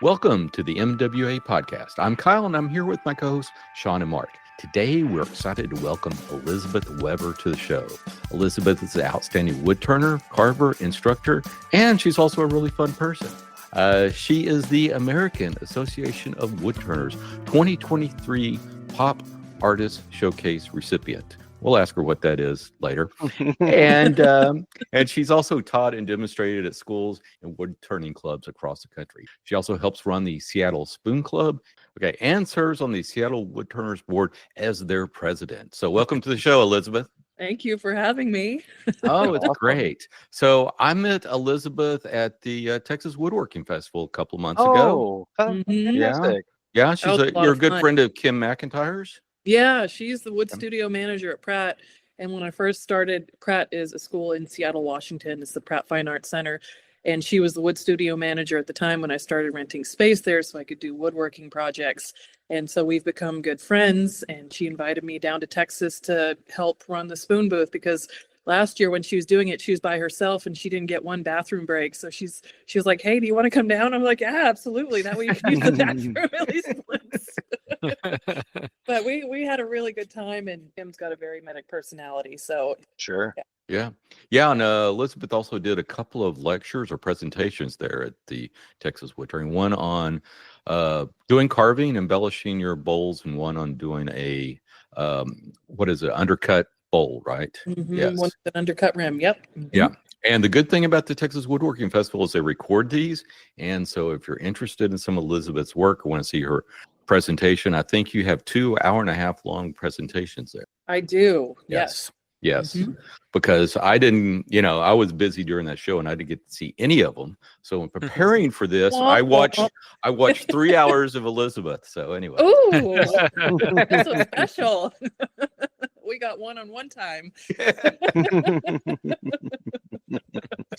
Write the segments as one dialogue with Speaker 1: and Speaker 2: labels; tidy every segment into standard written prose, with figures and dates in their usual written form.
Speaker 1: Welcome to the MWA podcast. I'm Kyle, and I'm here with my co-hosts, Sean and Mark. Today, we're excited to welcome Elizabeth Weber to the show. Elizabeth is an outstanding woodturner, carver, instructor, and she's also a really fun person. She is the American Association of Woodturners 2023 Pop Artist Showcase recipient. We'll ask her what that is later. And she's also taught and demonstrated at schools and wood turning clubs across the country. She also helps run the Seattle Spoon Club, and serves on the Seattle Woodturners board as their president. So welcome to the show, Elizabeth.
Speaker 2: Thank you for having me.
Speaker 1: Oh, it's great. So I met Elizabeth at the Texas Woodworking Festival a couple of months ago.
Speaker 3: Fantastic.
Speaker 1: Yeah, you're a good friend of Kim McIntyre's.
Speaker 2: Yeah, she's the wood studio manager at Pratt. And when I first started, Pratt is a school in Seattle, Washington. It's the Pratt Fine Arts Center. And she was the wood studio manager at the time when I started renting space there so I could do woodworking projects. And so we've become good friends. And she invited me down to Texas to help run the spoon booth because last year when she was doing it, she was by herself and she didn't get one bathroom break. So she was like, "Hey, do you want to come down?" I'm like, "Yeah, absolutely. That way you can use the bathroom at least once." But we had a really good time, and Kim's got a very medic personality. So
Speaker 3: Sure.
Speaker 1: Yeah. And Elizabeth also did a couple of lectures or presentations there at the Texas Woodturning. One on doing carving, embellishing your bowls, and one on doing a undercut bowl, right?
Speaker 2: mm-hmm.
Speaker 1: Yes.
Speaker 2: One with an undercut rim. Yep. Mm-hmm.
Speaker 1: Yeah. And the good thing about the Texas Woodworking Festival is they record these. And so if you're interested in some of Elizabeth's work or want to see her presentation, I think you have 2 hour-and-a-half long presentations there.
Speaker 2: I do. Yes.
Speaker 1: Mm-hmm. Because I didn't, I was busy during that show and I didn't get to see any of them. So in preparing for this, I watched 3 hours of Elizabeth. So anyway.
Speaker 2: Ooh, that's so special. We got one-on-one time.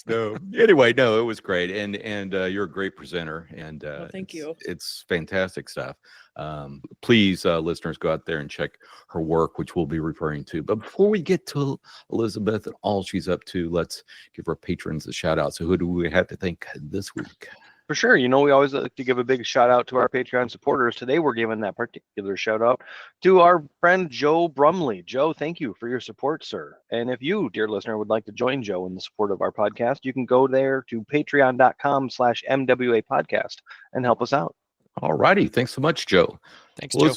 Speaker 1: So anyway, no, it was great, and you're a great presenter, and
Speaker 2: thank you.
Speaker 1: It's fantastic stuff. Please, listeners, go out there and check her work, which we'll be referring to. But before we get to Elizabeth and all she's up to, let's give our patrons a shout out. So who do we have to thank this week?
Speaker 3: For sure. We always like to give a big shout out to our Patreon supporters. Today, we're giving that particular shout out to our friend Joe Brumley. Joe, thank you for your support, sir. And if you, dear listener, would like to join Joe in the support of our podcast, you can go there to patreon.com/MWA podcast and help us out.
Speaker 1: All righty. Thanks so much, Joe.
Speaker 4: Thanks, Joe.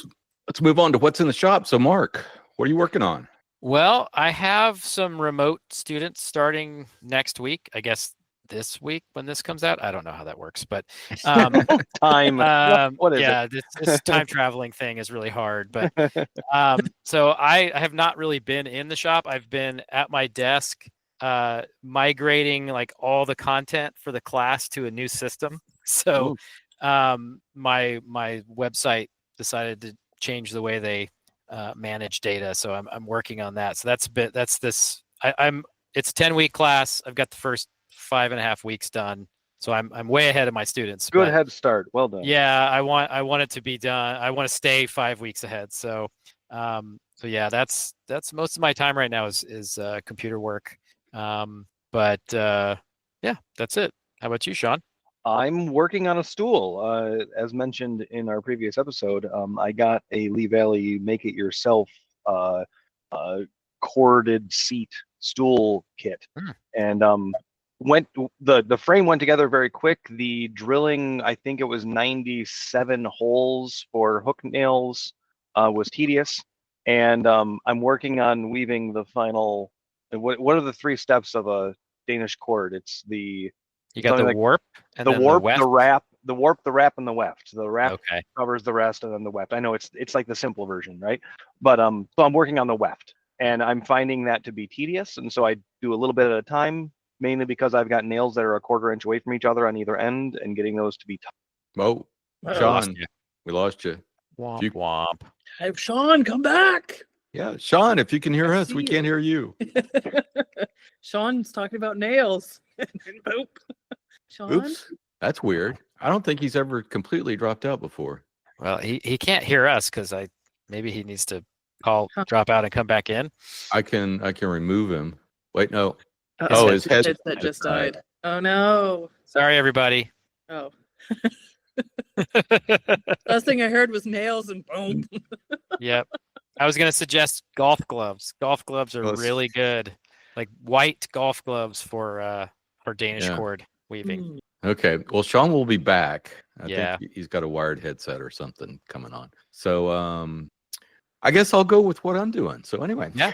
Speaker 1: Let's move on to what's in the shop. So, Mark, what are you working on?
Speaker 4: Well, I have some remote students starting next week. I guess this week when this comes out. I don't know how that works, but
Speaker 3: time. What is
Speaker 4: it? This time traveling thing is really hard. But so I have not really been in the shop. I've been at my desk migrating like all the content for the class to a new system. So my website decided to change the way they manage data. So I'm working on that. So it's a 10-week class. I've got the first 5.5 weeks done, so I'm way ahead of my students.
Speaker 3: Good head start. Well done.
Speaker 4: Yeah, I want it to be done. I want to stay 5 weeks ahead. So yeah, that's most of my time right now is computer work. But yeah, that's it. How about you, Sean?
Speaker 3: I'm working on a stool. As mentioned in our previous episode, I got a Lee Valley make-it-yourself corded seat stool kit, and the frame went together very quick. The drilling, I think it was 97 holes for hook nails, was tedious, and I'm working on weaving the final. What are the 3 steps of a Danish cord? It's
Speaker 4: you got the warp, and
Speaker 3: the warp,
Speaker 4: the
Speaker 3: the wrap, the warp, the wrap, and the weft. The wrap
Speaker 4: okay.
Speaker 3: covers the rest, and then the weft. I know it's like the simple version, right? But so I'm working on the weft, and I'm finding that to be tedious, and so I do a little bit at a time, mainly because I've got nails that are 1/4 inch away from each other on either end, and getting those to be tough.
Speaker 1: Oh, Sean, we lost you.
Speaker 4: Womp womp.
Speaker 2: Hey, Sean, come back.
Speaker 1: Yeah, Sean, if you can hear us, we can't hear you.
Speaker 2: Sean's talking about nails. Boop. Sean?
Speaker 1: Oops, that's weird. I don't think he's ever completely dropped out before.
Speaker 4: Well, he can't hear us because maybe he needs to drop out and come back in.
Speaker 1: I can remove him. Wait, no.
Speaker 2: His headset just died. Oh no.
Speaker 4: Sorry, everybody.
Speaker 2: Oh. Last thing I heard was nails and boom.
Speaker 4: Yep. I was going to suggest golf gloves. Golf gloves are really good. Like white golf gloves for Danish cord weaving.
Speaker 1: Okay. Well, Sean will be back. I
Speaker 4: Yeah.
Speaker 1: think he's got a wired headset or something coming on. So I guess I'll go with what I'm doing. So anyway.
Speaker 4: Yeah.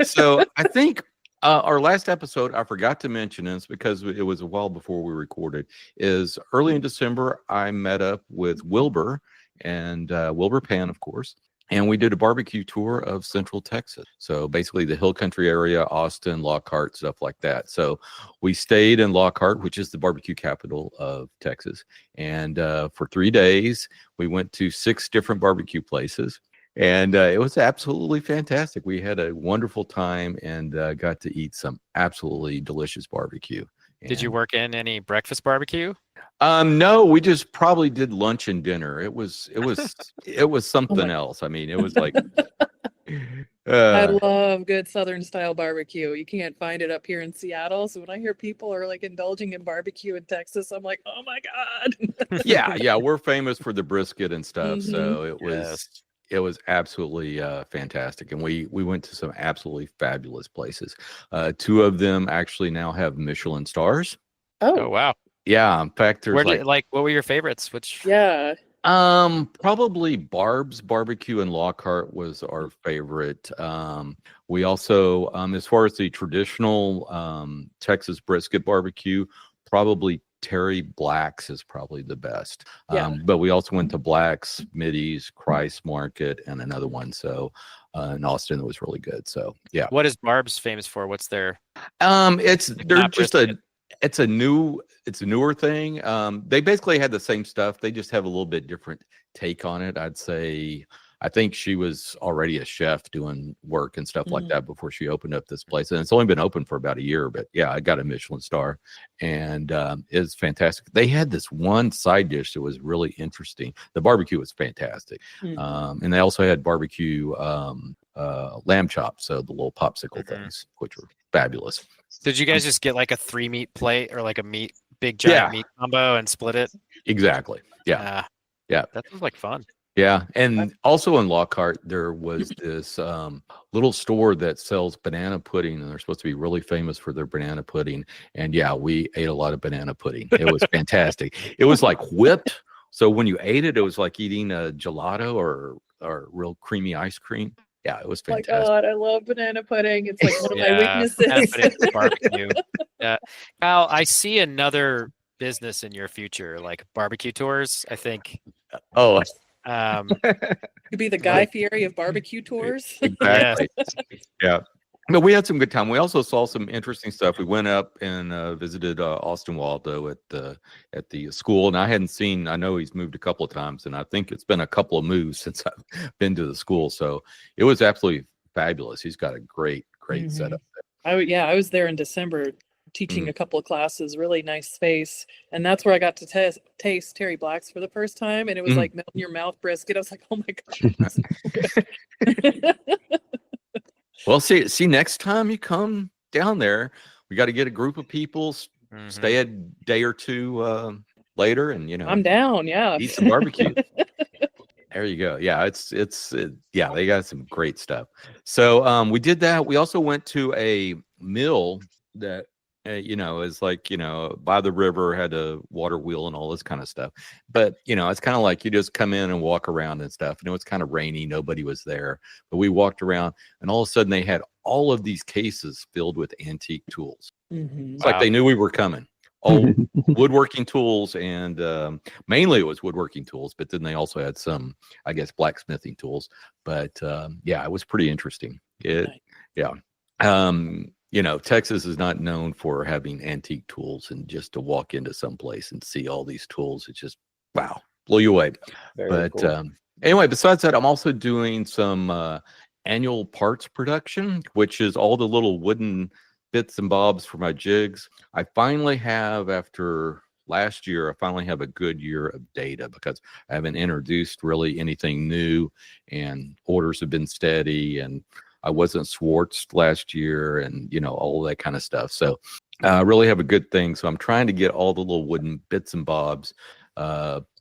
Speaker 1: So I think our last episode, I forgot to mention this because it was a while before we recorded, is early in December, I met up with Wilbur and Wilbur Pan, of course. And we did a barbecue tour of Central Texas. So basically the Hill Country area, Austin, Lockhart, stuff like that. So we stayed in Lockhart, which is the barbecue capital of Texas. And for 3 days, we went to 6 different barbecue places. And it was absolutely fantastic. We had a wonderful time and got to eat some absolutely delicious barbecue.
Speaker 4: Did you work in any breakfast barbecue?
Speaker 1: No, we just probably did lunch and dinner. It was something else. I mean, it was like
Speaker 2: I love good Southern style barbecue. You can't find it up here in Seattle. So when I hear people are like indulging in barbecue in Texas, I'm like, oh my God.
Speaker 1: yeah, we're famous for the brisket and stuff. So it was absolutely fantastic. And we went to some absolutely fabulous places. 2 of them actually now have Michelin stars.
Speaker 4: Oh wow.
Speaker 1: Yeah, in fact, there's
Speaker 4: what were your favorites? Which
Speaker 1: probably Barb's Barbecue in Lockhart was our favorite. We also, as far as the traditional Texas brisket barbecue, probably Terry Black's is probably the best. But we also went to Black's, Middy's, Christ Market, and another one. So in Austin, it was really good. So yeah.
Speaker 4: What is Barb's famous for? What's their?
Speaker 1: It's a newer thing. They basically had the same stuff. They just have a little bit different take on it. I'd say, I think she was already a chef doing work and stuff like that before she opened up this place. And it's only been open for about a year, but yeah, I got a Michelin star and it's fantastic. They had this one side dish that was really interesting. The barbecue was fantastic. And they also had barbecue lamb chops. So the little popsicle things, which were fabulous.
Speaker 4: Did you guys just get like a 3 meat plate or like a big giant meat combo and split it?
Speaker 1: Exactly. Yeah.
Speaker 4: That sounds like fun.
Speaker 1: Yeah. And also in Lockhart, there was this little store that sells banana pudding, and they're supposed to be really famous for their banana pudding. And yeah, we ate a lot of banana pudding. It was fantastic. It was like whipped. So when you ate it, it was like eating a gelato or real creamy ice cream. Yeah, it was fantastic.
Speaker 2: Oh my God, I love banana pudding. It's like one of my weaknesses.
Speaker 4: Barbecue. Yeah. Kyle, I see another business in your future, like barbecue tours, I think.
Speaker 1: Oh,
Speaker 2: Could be the Guy Fieri of barbecue tours.
Speaker 1: Exactly. Yeah. But we had some good time. We also saw some interesting stuff. We went up and visited Austin Waldo at the school, and I know he's moved a couple of times, and I think it's been a couple of moves since I've been to the school. So it was absolutely fabulous. He's got a great setup there.
Speaker 2: I was there in December teaching a couple of classes, really nice space. And that's where I got to taste Terry Black's for the first time. And it was like melt in your mouth brisket. I was like, oh my God.
Speaker 1: Well, see, next time you come down there, we got to get a group of people, stay a day or 2 later, and
Speaker 2: I'm down. Yeah,
Speaker 1: eat some barbecue. There you go. Yeah, they got some great stuff. So we did that. We also went to a mill that is like, by the river, had a water wheel and all this kind of stuff. But, it's kind of like you just come in and walk around and stuff. And it was kind of rainy. Nobody was there. But we walked around and all of a sudden they had all of these cases filled with antique tools. It's like they knew we were coming. All woodworking tools, and mainly it was woodworking tools. But then they also had some, I guess, blacksmithing tools. But it was pretty interesting. Texas is not known for having antique tools, and just to walk into some place and see all these tools, it's just, wow, blow you away. Very cool. Anyway, besides that, I'm also doing some annual parts production, which is all the little wooden bits and bobs for my jigs. I finally have, after last year, a good year of data because I haven't introduced really anything new, and orders have been steady, and I wasn't Swartz last year, and all that kind of stuff. So I really have a good thing. So I'm trying to get all the little wooden bits and bobs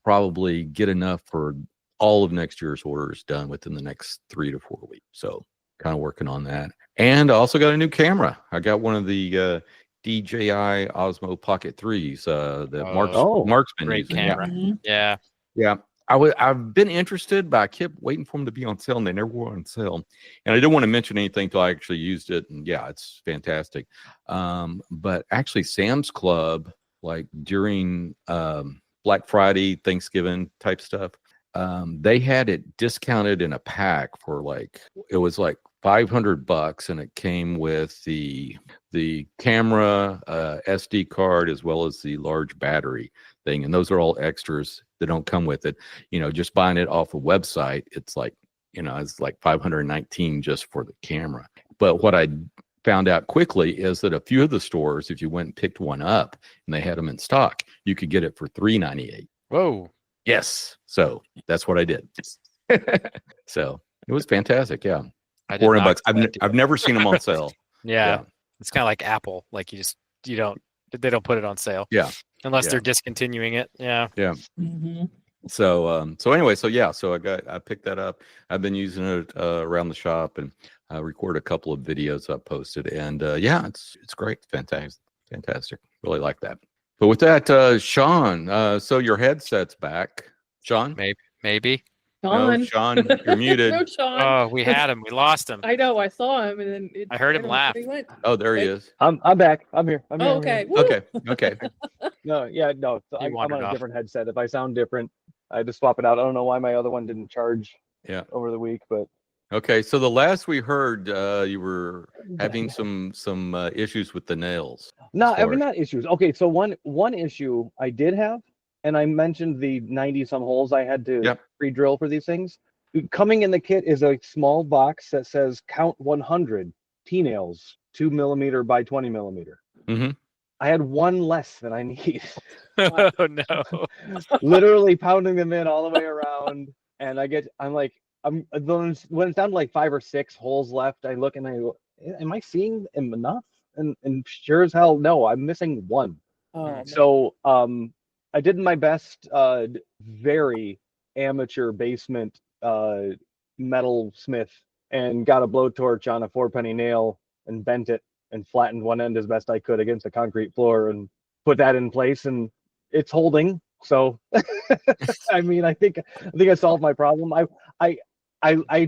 Speaker 1: probably get enough for all of next year's orders done within the next 3 to 4 weeks. So kind of working on that. And I also got a new camera. I got one of the DJI Osmo Pocket 3s that Mark's been
Speaker 4: great
Speaker 1: using.
Speaker 4: camera. Yeah.
Speaker 1: Yeah. I've been interested, but I kept waiting for them to be on sale, and they never were on sale. And I didn't want to mention anything until I actually used it. And yeah, it's fantastic. But actually, Sam's Club, like during Black Friday, Thanksgiving type stuff, they had it discounted in a pack for it was like $500, and it came with the camera, SD card, as well as the large battery thing. And those are all extras that don't come with it. Just buying it off a website, it's like $519 just for the camera. But what I found out quickly is that a few of the stores, if you went and picked one up and they had them in stock, you could get it for $398.
Speaker 4: Whoa.
Speaker 1: Yes. So that's what I did. So it was fantastic. Yeah.
Speaker 4: $400.
Speaker 1: I've never seen them on sale.
Speaker 4: Yeah. It's kind of like Apple. Like they don't put it on sale.
Speaker 1: Yeah.
Speaker 4: Unless they're discontinuing it. Yeah.
Speaker 1: Yeah.
Speaker 2: Mm-hmm.
Speaker 1: So anyway, so I picked that up. I've been using it around the shop, and I recorded a couple of videos I posted, and it's great. Fantastic. Really like that. But with that, Sean, so your headset's back. Sean?
Speaker 4: Maybe.
Speaker 2: Sean.
Speaker 1: No, Sean, you're muted.
Speaker 2: No, Sean.
Speaker 4: Oh, we had him. We lost him.
Speaker 2: I know. I saw him, and then
Speaker 4: I heard him laugh.
Speaker 1: Oh, there he is.
Speaker 5: I'm back. I'm here. I'm here.
Speaker 2: Oh,
Speaker 5: I'm here.
Speaker 2: okay. Woo.
Speaker 1: Okay.
Speaker 5: No, yeah, no.
Speaker 4: He
Speaker 5: I'm
Speaker 4: wandered
Speaker 5: on a
Speaker 4: off.
Speaker 5: different headset. If I sound different, I had to swap it out. I don't know why my other one didn't charge.
Speaker 1: Yeah.
Speaker 5: Over the week, but
Speaker 1: Okay. So the last we heard, you were having some issues with the nails.
Speaker 5: not
Speaker 1: Sorry.
Speaker 5: not issues. Okay, so one issue I did have, and I mentioned the 90 some holes I had to pre-drill for these things. Coming in the kit is a small box that says count 100 T-nails, 2mm by 20mm.
Speaker 1: Mm-hmm.
Speaker 5: I had one less than I need.
Speaker 4: Oh no.
Speaker 5: Literally pounding them in all the way around, and when it's down to like 5 or 6 holes left, I look and I go, am I seeing them enough? And sure as hell, no, I'm missing one.
Speaker 2: Oh,
Speaker 5: So I did my best, very amateur basement metal smith, and got a blowtorch on a 4-penny nail and bent it and flattened one end as best I could against the concrete floor and put that in place, and it's holding. So I mean, I think I solved my problem. I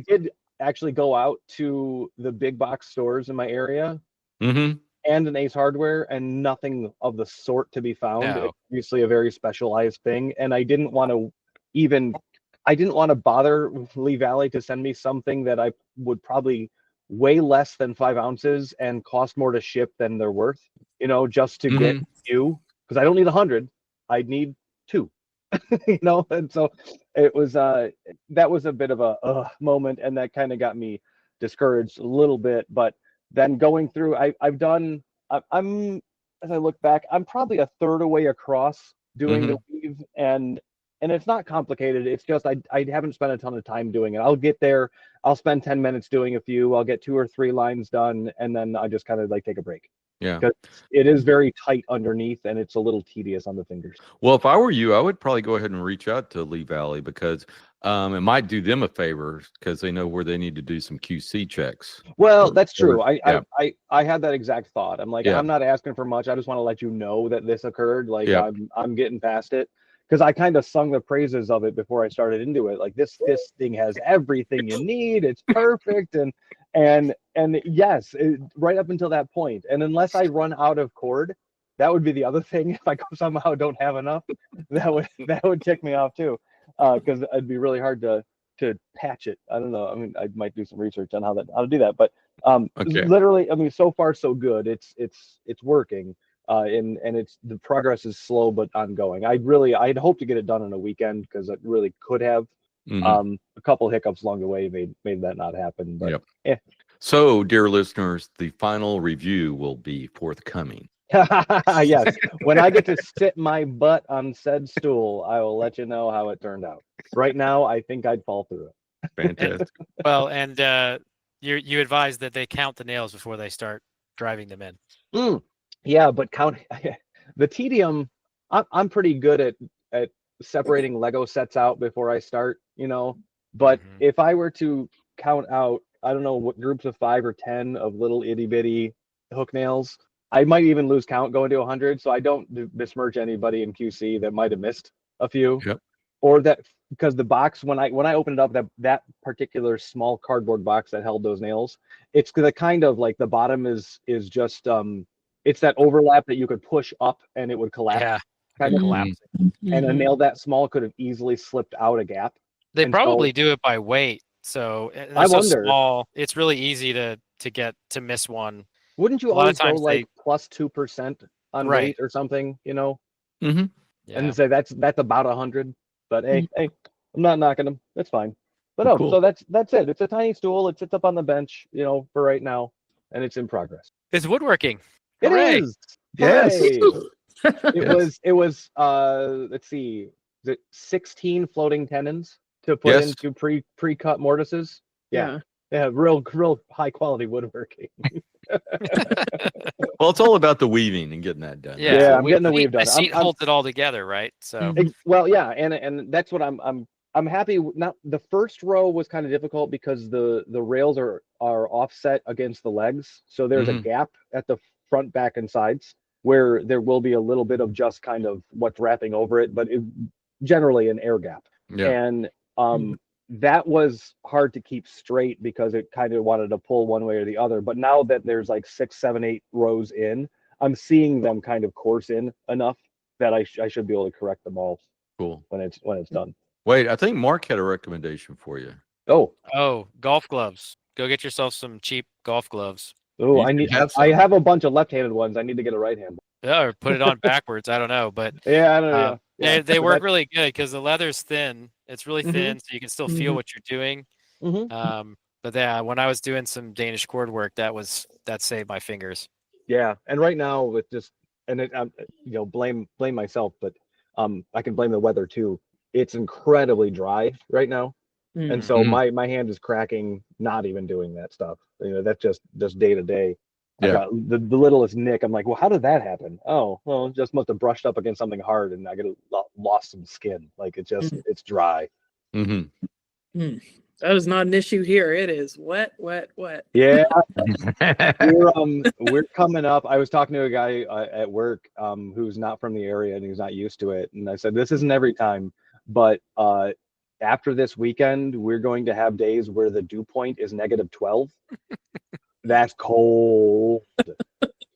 Speaker 5: did actually go out to the big box stores in my area
Speaker 1: Mm-hmm.
Speaker 5: and an Ace Hardware, and nothing of the sort to be found.
Speaker 4: No.
Speaker 5: It's obviously a very specialized thing, and I didn't want to bother Lee Valley to send me something that I would probably weigh less than 5 ounces and cost more to ship than they're worth, just to get you, because I don't need 100, I'd need 2. And so it was that was a bit of a moment, and that kind of got me discouraged a little bit. But then going through, I'm as I look back, I'm probably a third away across doing the weave, and it's not complicated. It's just I haven't spent a ton of time doing it. I'll get there, I'll spend 10 minutes doing a few, I'll get 2 or 3 lines done, and then I just kind of take a break.
Speaker 1: Yeah.
Speaker 5: Because it is very tight underneath, and it's a little tedious on the fingers.
Speaker 1: Well, if I were you, I would probably go ahead and reach out to Lee Valley, because it might do them a favor, because they know where they need to do some QC checks.
Speaker 5: Well, that's true. I had that exact thought. I'm like, I'm not asking for much. I just want to let you know that this occurred. I'm getting past it, because I kind of sung the praises of it before I started into it. Like, this thing has everything you need. It's perfect, and yes, right up until that point. And unless I run out of cord, that would be the other thing. If I somehow don't have enough, that would tick me off too, because it'd be really hard to patch it. I don't know. I mean, I might do some research on how to do that. But literally, I mean, so far so good. It's working. And it's, the progress is slow but ongoing. I'd hope to get it done in a weekend, because it really could have. A couple hiccups along the way made that not happen. But
Speaker 1: So, dear listeners, the final review will be forthcoming.
Speaker 5: Yes, when I get to sit my butt on said stool, I will let you know how it turned out. Right now, I think I'd fall through it.
Speaker 1: Fantastic.
Speaker 4: Well, and you advise that they count the nails before they start driving them in.
Speaker 5: Yeah, but count the tedium. I'm pretty good at separating Lego sets out before I start, but if I were to count out, I don't know what groups of 5 or 10 of little itty bitty hook nails, I might even lose count going to 100. So I don't besmirch anybody in QC that might have missed a few, or that, because the box, when I opened it up, that particular small cardboard box that held those nails, it's the kind of like the bottom is just it's that overlap that you could push up and it would collapse.
Speaker 4: Yeah,
Speaker 5: kind of
Speaker 4: collapsing.
Speaker 5: And a nail that small could have easily slipped out a gap.
Speaker 4: They
Speaker 5: And
Speaker 4: probably
Speaker 5: so-
Speaker 4: do it by weight. So they're
Speaker 5: I
Speaker 4: so
Speaker 5: wonder.
Speaker 4: small, it's really easy to miss one.
Speaker 5: Wouldn't you
Speaker 4: A lot of
Speaker 5: always go
Speaker 4: times
Speaker 5: like plus 2% on
Speaker 4: Right.
Speaker 5: weight or something,
Speaker 1: Mm-hmm.
Speaker 4: Yeah.
Speaker 5: and say that's about 100? But hey, I'm not knocking them. That's fine. But
Speaker 1: Cool.
Speaker 5: so that's it. It's a tiny stool. It sits up on the bench, for right now, and it's in progress.
Speaker 4: It's woodworking.
Speaker 5: It
Speaker 4: Hooray.
Speaker 5: is.
Speaker 1: Yes.
Speaker 5: Hooray. It was let's see, is it 16 floating tenons to put
Speaker 1: Yes.
Speaker 5: into pre-cut mortises? Yeah, real high quality woodworking.
Speaker 1: Well, it's all about the weaving and getting that done.
Speaker 5: Yeah, I'm getting the weave done.
Speaker 4: The seat holds it all together, right? So
Speaker 5: Well, yeah, and that's what I'm happy. Not the first row was kind of difficult because the rails are offset against the legs, so there's a gap at the front, back, and sides where there will be a little bit of just kind of what's wrapping over it, but generally an air gap.
Speaker 1: Yeah.
Speaker 5: And that was hard to keep straight because it kind of wanted to pull one way or the other. But now that there's like 6, 7, 8 rows in, I'm seeing them kind of course in enough that I should be able to correct them all
Speaker 1: Cool.
Speaker 5: when it's done.
Speaker 1: Wait, I think Mark had a recommendation for you.
Speaker 5: Oh,
Speaker 4: golf gloves. Go get yourself some cheap golf gloves.
Speaker 5: Oh,
Speaker 1: You should have
Speaker 5: I
Speaker 1: some.
Speaker 5: have a bunch of left-handed ones. I need to get a right-hand.
Speaker 4: Yeah, or put it on backwards. I don't know, but
Speaker 5: Yeah, I don't know.
Speaker 4: they work really good because the leather's thin. It's really thin, so you can still feel what you're doing. But yeah, when I was doing some Danish cord work, that saved my fingers.
Speaker 5: Yeah, and right now with just blame myself, but I can blame the weather too. It's incredibly dry right now, and so my hand is cracking. Not even doing that stuff. That's just day to day. I got the littlest nick. I'm like, well, how did that happen? Oh, well, it just must have brushed up against something hard, and I lost some skin. Like it's dry.
Speaker 2: That is not an issue here. It is wet.
Speaker 5: Yeah, we're coming up. I was talking to a guy at work who's not from the area and he's not used to it, and I said this isn't every time, but after this weekend, we're going to have days where the dew point is -12. That's cold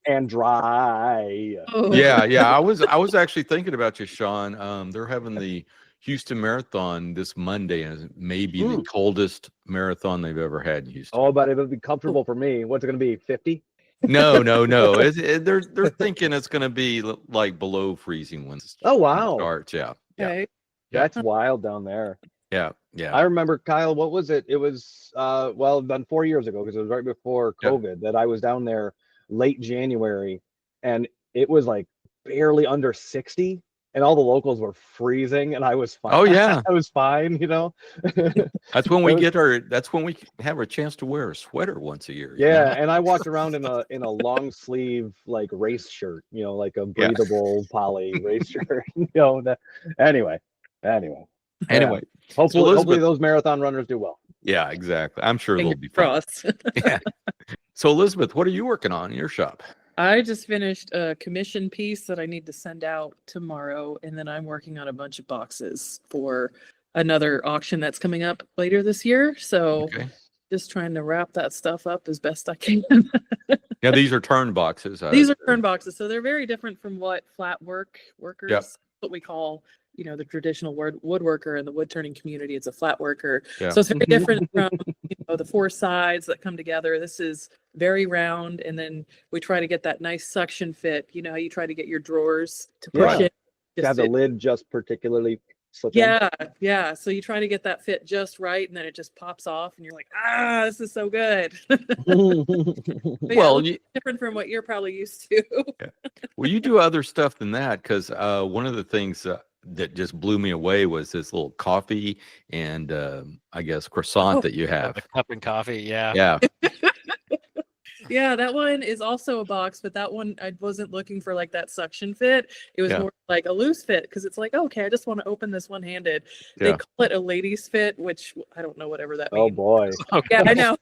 Speaker 5: and dry.
Speaker 2: Oh.
Speaker 1: Yeah. I was actually thinking about you, Sean. They're having the Houston Marathon this Monday, and it may be the coldest marathon they've ever had in Houston.
Speaker 5: Oh, but it'll be comfortable for me. What's it going to be? 50?
Speaker 1: No. They're thinking it's going to be like below freezing when
Speaker 5: Oh, wow.
Speaker 1: it starts. Yeah.
Speaker 2: Okay.
Speaker 5: That's wild down there.
Speaker 1: Yeah.
Speaker 5: I remember, Kyle, what was it? It was, done 4 years ago because it was right before COVID that I was down there late January, and it was like barely under 60, and all the locals were freezing, and I was fine.
Speaker 1: Oh, yeah.
Speaker 5: I was fine,
Speaker 1: That's when we have a chance to wear a sweater once a year.
Speaker 5: Yeah, and I walked around in a long sleeve like race shirt, like a breathable poly race shirt. Anyway. Hopefully those marathon runners do well.
Speaker 1: Yeah, exactly. I'm sure they'll be fine.
Speaker 2: Cross.
Speaker 1: Yeah. So Elizabeth, what are you working on in your shop?
Speaker 2: I just finished a commission piece that I need to send out tomorrow, and then I'm working on a bunch of boxes for another auction that's coming up later this year. So just trying to wrap that stuff up as best I can.
Speaker 1: Yeah, these are turn boxes.
Speaker 2: These are turn boxes, so they're very different from what flat workers, what we call, the traditional woodworker in the wood turning community. It's a flat worker.
Speaker 1: Yeah.
Speaker 2: So it's very different from the 4 sides that come together. This is very round, and then we try to get that nice suction fit. You know how you try to get your drawers to push it.
Speaker 5: Have the lid just particularly slip in.
Speaker 2: Yeah. So you try to get that fit just right, and then it just pops off, and you're like, this is so good.
Speaker 1: Well,
Speaker 2: different from what you're probably used to.
Speaker 1: Well, you do other stuff than that, because one of the things that just blew me away was this little coffee and I guess croissant that you have.
Speaker 4: The cup and coffee, yeah.
Speaker 1: Yeah.
Speaker 2: Yeah, that one is also a box, but that one I wasn't looking for like that suction fit. It was more like a loose fit because it's like, okay, I just want to open this one-handed. They call it a ladies fit, which I don't know whatever that means.
Speaker 5: Oh boy.
Speaker 2: Yeah, I know.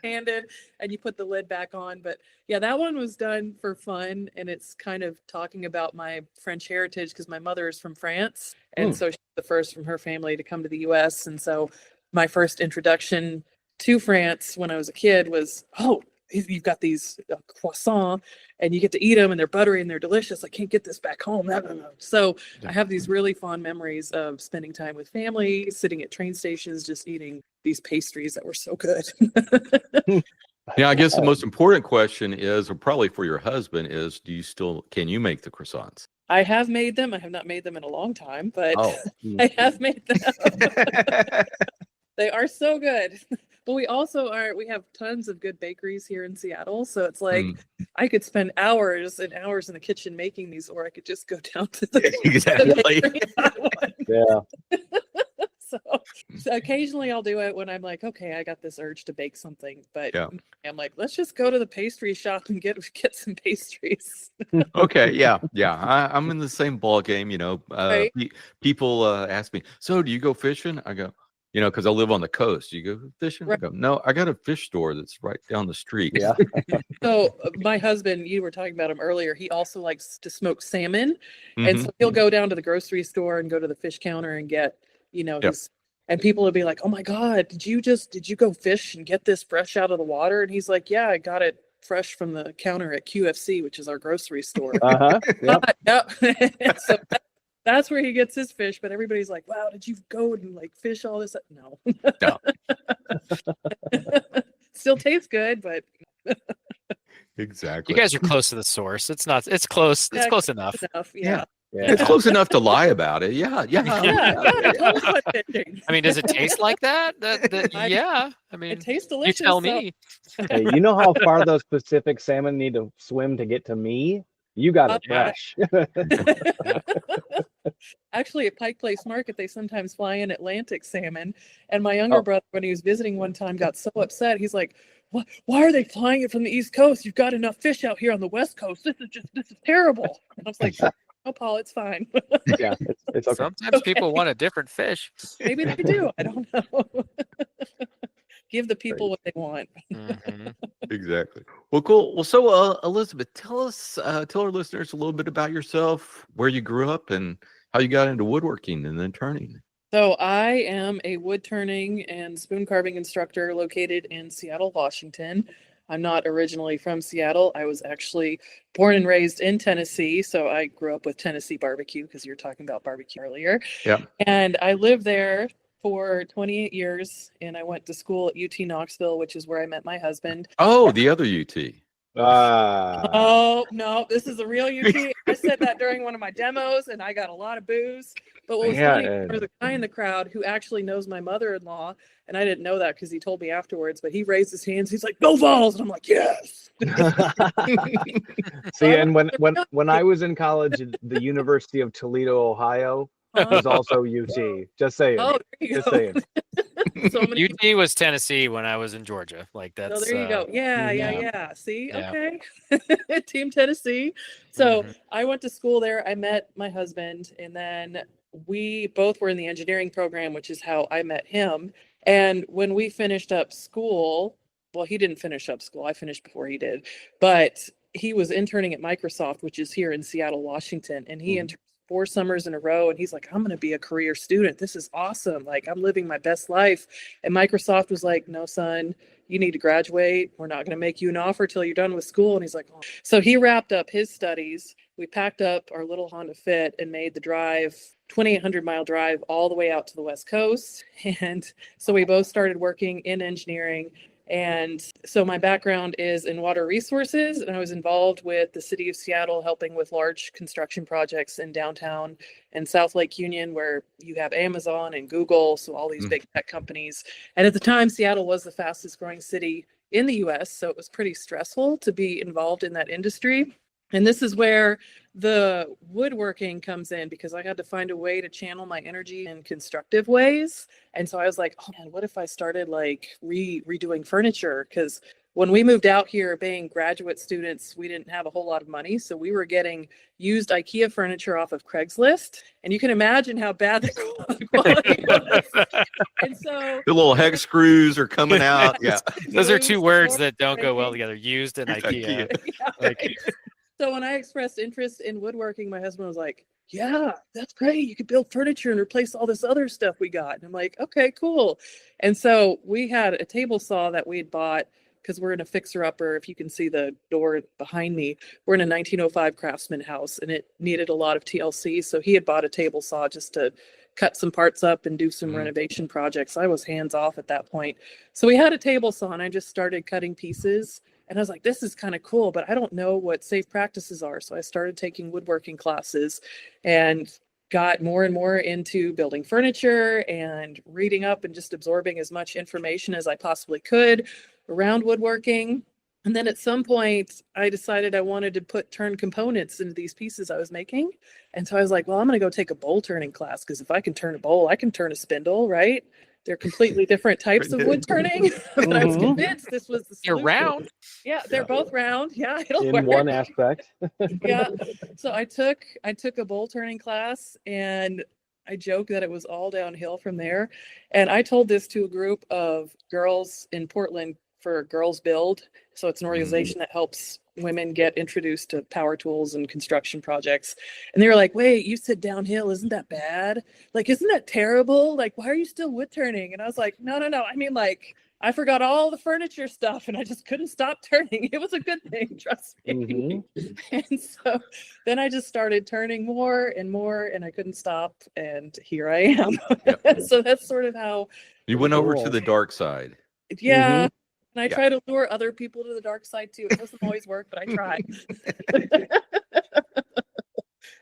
Speaker 2: Handed and you put the lid back on, but yeah, that one was done for fun, and it's kind of talking about my French heritage because my mother is from France, and so she's the first from her family to come to the US. And so my first introduction to France when I was a kid was, oh, you've got these croissants and you get to eat them and they're buttery and they're delicious. I can't get this back home. So I have these really fond memories of spending time with family, sitting at train stations, just eating these pastries that were so good.
Speaker 1: Yeah, I guess the most important question is, or probably for your husband, is can you make the croissants?
Speaker 2: I have made them. I have not made them in a long time, but I have made them. They are so good. But we have tons of good bakeries here in Seattle. So it's like I could spend hours and hours in the kitchen making these, or I could just go down to the
Speaker 1: exactly.
Speaker 5: Yeah.
Speaker 2: So occasionally I'll do it when I'm like, okay, I got this urge to bake something, but I'm like, let's just go to the pastry shop and get some pastries.
Speaker 1: Okay, yeah. I'm in the same ball game, Right? People ask me, so do you go fishing? I go, because I live on the coast. You go fishing? Right. I go, no, I got a fish store that's right down the street.
Speaker 5: Yeah.
Speaker 2: So my husband, you were talking about him earlier, he also likes to smoke salmon. And so he'll go down to the grocery store and go to the fish counter and get, and people will be like, oh my God, did you go fish and get this fresh out of the water? And he's like, yeah, I got it fresh from the counter at QFC, which is our grocery store. Yep. So that's where he gets his fish, but everybody's like, wow, did you go and like fish all this? No. Still tastes good, but
Speaker 1: exactly.
Speaker 4: You guys are close to the source. It's close. It's close enough.
Speaker 2: Yeah.
Speaker 1: It's close enough to lie about it. Yeah.
Speaker 4: I mean, does it taste like that? Yeah. I mean,
Speaker 2: it tastes delicious.
Speaker 4: You tell me.
Speaker 5: Hey, you know how far those Pacific salmon need to swim to get to me? You got it fresh.
Speaker 2: Actually, at Pike Place Market, they sometimes fly in Atlantic salmon. And my younger brother, when he was visiting one time, got so upset. He's like, why are they flying it from the East Coast? You've got enough fish out here on the West Coast. This is terrible. And I was like, oh, Paul, it's fine.
Speaker 5: Yeah, it's okay.
Speaker 4: Sometimes people want a different fish.
Speaker 2: Maybe they do. I don't know. Give the people what they want.
Speaker 1: Exactly. Well, cool. Well, so Elizabeth, tell our listeners a little bit about yourself, where you grew up, and how you got into woodworking and then turning.
Speaker 2: So I am a wood turning and spoon carving instructor located in Seattle, Washington. I'm not originally from Seattle. I was actually born and raised in Tennessee. So I grew up with Tennessee barbecue, because you were talking about barbecue earlier.
Speaker 1: Yeah.
Speaker 2: And I lived there for 28 years, and I went to school at UT Knoxville, which is where I met my husband.
Speaker 1: Oh, the other UT.
Speaker 2: Oh, no, this is a real UT. I said that during one of my demos, and I got a lot of booze. But what was funny, there was a guy in the crowd who actually knows my mother-in-law, and I didn't know that because he told me afterwards, but he raised his hands. He's like, "Go Vols!" And I'm like, "Yes."
Speaker 5: See, and when I was in college at the University of Toledo, Ohio, was also UT. Just saying.
Speaker 2: Oh, there you
Speaker 5: Just
Speaker 2: go.
Speaker 5: saying.
Speaker 2: So many
Speaker 4: UT was Tennessee when I was in Georgia. Like that's.
Speaker 2: So there you go. Yeah. See,
Speaker 4: Yeah.
Speaker 2: okay. Team Tennessee. So I went to school there. I met my husband, and then we both were in the engineering program, which is how I met him. And when we finished up school, well, he didn't finish up school. I finished before he did, but he was interning at Microsoft, which is here in Seattle, Washington, and he interned 4 summers in a row, and he's like, I'm going to be a career student. This is awesome. Like, I'm living my best life. And Microsoft was like, no, son, you need to graduate. We're not going to make you an offer till you're done with school. And he's like, oh. So he wrapped up his studies. We packed up our little Honda Fit and made the drive, 2,800-mile drive all the way out to the West Coast. And so we both started working in engineering. And so my background is in water resources, and I was involved with the city of Seattle, helping with large construction projects in downtown and South Lake Union, where you have Amazon and Google, so all these big tech companies. And at the time, Seattle was the fastest growing city in the US, so it was pretty stressful to be involved in that industry. And this is where the woodworking comes in, because I had to find a way to channel my energy in constructive ways. And so I was like, oh man, what if I started like redoing furniture? Because when we moved out here, being graduate students, we didn't have a whole lot of money. So we were getting used IKEA furniture off of Craigslist. And you can imagine how bad the quality was. And so
Speaker 1: the little hex screws are coming out. Yeah.
Speaker 4: Those are two words that don't go well together. Used and IKEA.
Speaker 2: Yeah, right. So when I expressed interest in woodworking, my husband was like, yeah, that's great. You could build furniture and replace all this other stuff we got. And I'm like, okay, cool. And so we had a table saw that we had bought because we're in a fixer-upper. If you can see the door behind me, we're in a 1905 Craftsman house, and it needed a lot of TLC. So he had bought a table saw just to cut some parts up and do some renovation projects. I was hands off at that point. So we had a table saw, and I just started cutting pieces. And I was like, this is kind of cool, but I don't know what safe practices are. So I started taking woodworking classes and got more and more into building furniture and reading up and just absorbing as much information as I possibly could around woodworking. And then at some point, I decided I wanted to turn components into these pieces I was making. And so I was like, well, I'm going to go take a bowl turning class, because if I can turn a bowl, I can turn a spindle, right? They're completely different types of wood turning. But I was convinced this was the solution.
Speaker 4: You're round.
Speaker 2: Yeah, they're both round. Yeah, it'll
Speaker 5: In
Speaker 2: work.
Speaker 5: one aspect.
Speaker 2: Yeah. So I took a bowl turning class, and I joke that it was all downhill from there. And I told this to a group of girls in Portland for Girls Build. So it's an organization that helps women get introduced to power tools and construction projects. And they were like, wait, you said downhill, isn't that bad? Like, isn't that terrible? Like, why are you still wood turning? And I was like, no. I mean, like, I forgot all the furniture stuff and I just couldn't stop turning. It was a good thing, trust me. And so then I just started turning more and more, and I couldn't stop. And here I am. So that's sort of how
Speaker 1: you went over to the dark side.
Speaker 2: Yeah. And I try to lure other people to the dark side too. It doesn't always work, but I try.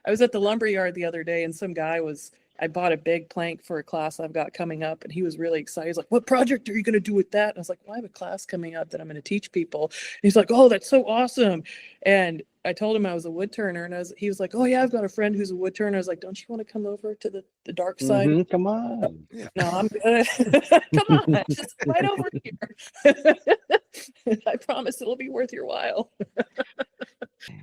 Speaker 2: I was at the lumber yard the other day, and some guy I bought a big plank for a class I've got coming up, and he was really excited. He's like, what project are you going to do with that? And I was like, well, I have a class coming up that I'm going to teach people. And he's like, oh, that's so awesome. And I told him I was a wood turner, and he was like, oh yeah, I've got a friend who's a wood turner. I was like, don't you want to come over to the dark side?
Speaker 5: Come on.
Speaker 2: No, I'm good. Come on, just right over here. I promise it'll be worth your while.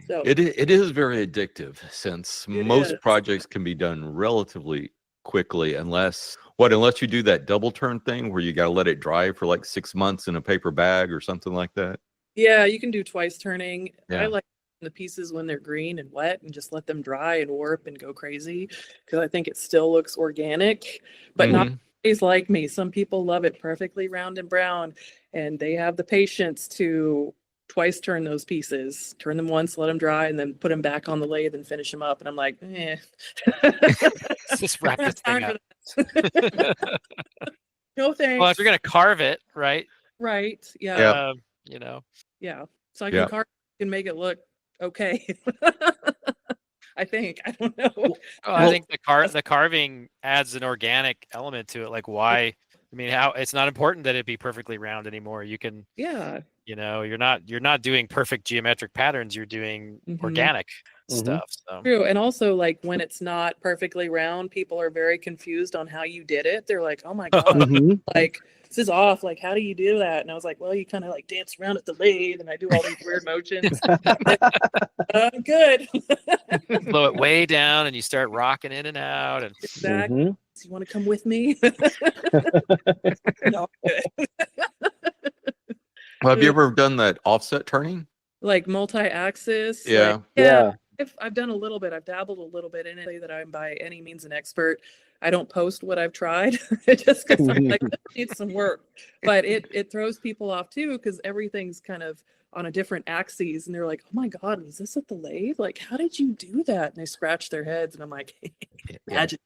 Speaker 2: So
Speaker 1: it is very addictive, since most projects can be done relatively quickly, unless you do that double turn thing where you got to let it dry for like 6 months in a paper bag or something like that.
Speaker 2: Yeah, you can do twice turning.
Speaker 1: Yeah.
Speaker 2: I like the pieces when they're green and wet and just let them dry and warp and go crazy, because I think it still looks organic, but not always like me. Some people love it perfectly round and brown, and they have the patience to twice turn those pieces, turn them once, let them dry, and then put them back on the lathe and finish them up. And I'm like,
Speaker 4: just wrap this thing up.
Speaker 2: No thanks.
Speaker 4: Well, if you're gonna carve it, right?
Speaker 2: Right. Yeah.
Speaker 4: Yeah.
Speaker 2: So I can carve and make it look okay. I think. I don't know.
Speaker 4: I think the carving adds an organic element to it. Like, why? I mean, it's not important that it be perfectly round anymore. You can.
Speaker 2: Yeah.
Speaker 4: You're not doing perfect geometric patterns. You're doing organic stuff. So.
Speaker 2: True. And also, like, when it's not perfectly round, people are very confused on how you did it. They're like, oh my God, like, this is off. Like, how do you do that? And I was like, well, you kind of like dance around at the lathe, and I do all these weird motions. Good.
Speaker 4: Blow it way down, and you start rocking in and out. And
Speaker 2: exactly. So you want to come with me? No.
Speaker 1: Well, have you ever done that offset turning?
Speaker 2: Like multi-axis?
Speaker 1: Yeah.
Speaker 2: I've done a little bit. I've dabbled a little bit in it. That I'm by any means an expert. I don't post what I've tried just because I'm like, it needs some work. But it throws people off too, because everything's kind of on a different axes, and they're like, oh my God, was this at the lathe? Like, how did you do that? And they scratch their heads, and I'm like, magic.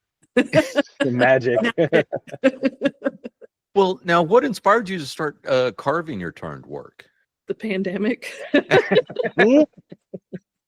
Speaker 5: Magic.
Speaker 1: Well, now, what inspired you to start carving your turned work?
Speaker 2: The pandemic.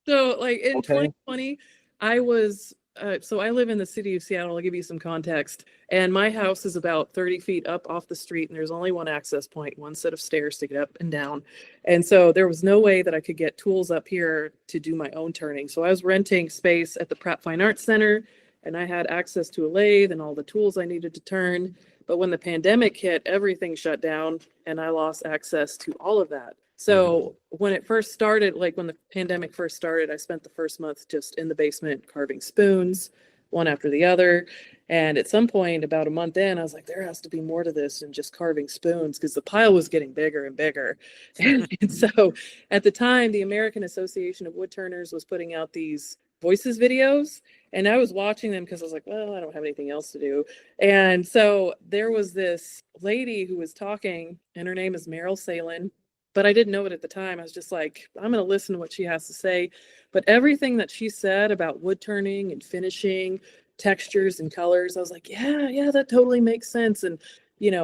Speaker 2: So, like, in 2020, I was, so I live in the city of Seattle. I'll give you some context. And my house is about 30 feet up off the street, and there's only one access point, one set of stairs to get up and down. And so there was no way that I could get tools up here to do my own turning. So I was renting space at the Pratt Fine Arts Center, and I had access to a lathe and all the tools I needed to turn. But when the pandemic hit, everything shut down and I lost access to all of that. So when it first started, like when the pandemic first started, I spent the first month just in the basement carving spoons, one after the other. And at some point, about a month in, I was like, there has to be more to this than just carving spoons, because the pile was getting bigger and bigger. And so at the time, the American Association of Woodturners was putting out these voices videos, and I was watching them because I was like, well, I don't have anything else to do. And so there was this lady who was talking, and her name is Meryl Salin, but I didn't know it at the time. I was just like, I'm going to listen to what she has to say. But everything that she said about wood turning and finishing, textures and colors, I was like, yeah, that totally makes sense. And,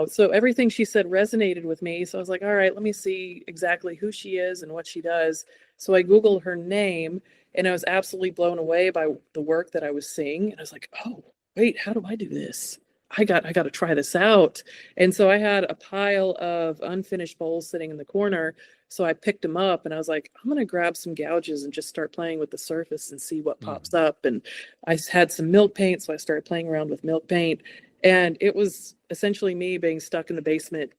Speaker 2: so everything she said resonated with me. So I was like, all right, let me see exactly who she is and what she does. So I Googled her name, and I was absolutely blown away by the work that I was seeing. And I was like, oh, wait, how do I do this? I got to try this out. And so I had a pile of unfinished bowls sitting in the corner. So I picked them up and I was like, I'm going to grab some gouges and just start playing with the surface and see what pops up. And I had some milk paint. So I started playing around with milk paint, and it was essentially me being stuck in the basement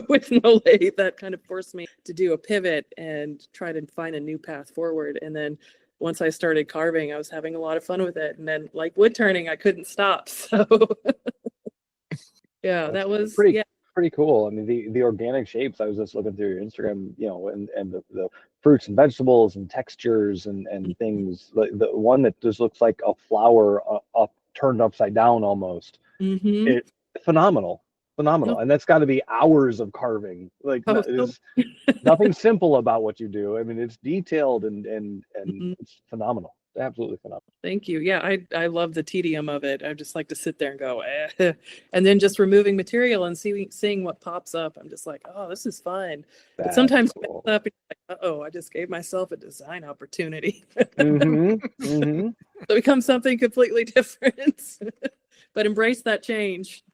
Speaker 2: with no lathe that kind of forced me to do a pivot and try to find a new path forward. And then once I started carving, I was having a lot of fun with it. And then like wood turning, I couldn't stop. So yeah, that was
Speaker 5: pretty cool. I mean, the organic shapes, I was just looking through your Instagram, and the fruits and vegetables and textures and things. The one that just looks like a flower turned upside down almost. It's phenomenal. And that's got to be hours of carving. Like there's nothing simple about what you do. I mean, it's detailed and it's phenomenal. Absolutely phenomenal.
Speaker 2: Thank you. Yeah, I love the tedium of it. I just like to sit there and go, and then just removing material and seeing what pops up. I'm just like, oh, this is fun. But sometimes cool. Up, like, I just gave myself a design opportunity. So it becomes something completely different. But embrace that change.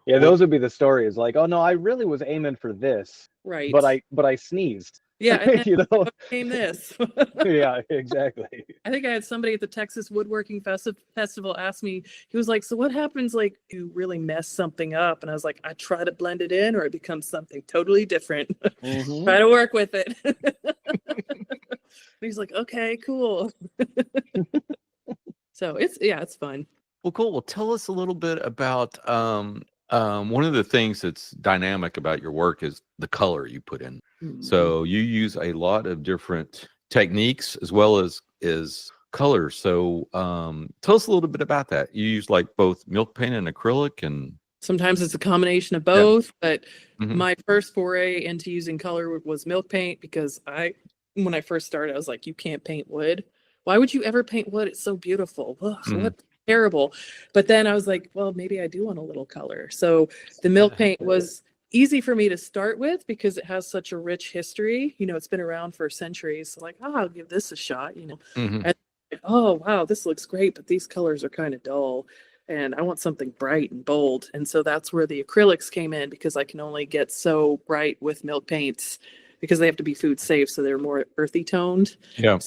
Speaker 5: Yeah, those would be the stories. Like, oh no, I really was aiming for this,
Speaker 2: right?
Speaker 5: But I sneezed.
Speaker 2: Yeah, and came this.
Speaker 5: Yeah, exactly.
Speaker 2: I think I had somebody at the Texas Woodworking Festival ask me. He was like, "So what happens like you really mess something up?" And I was like, "I try to blend it in, or it becomes something totally different. Try to work with it." He's like, "Okay, cool." So it's fun.
Speaker 1: Well, cool. Well, tell us a little bit about one of the things that's dynamic about your work is the color you put in. So you use a lot of different techniques as well as colors. So tell us a little bit about that. You use like both milk paint and acrylic, and
Speaker 2: sometimes it's a combination of both. Yeah. But my first foray into using color was milk paint, because when I first started, I was like, you can't paint wood. Why would you ever paint wood? It's so beautiful. What terrible. But then I was like, well, maybe I do want a little color. So the milk paint was easy for me to start with because it has such a rich history. It's been around for centuries. So like, I'll give this a shot, And like, oh, wow, this looks great, but these colors are kind of dull. And I want something bright and bold. And so that's where the acrylics came in, because I can only get so bright with milk paints because they have to be food safe. So they're more earthy toned.
Speaker 1: Yeah.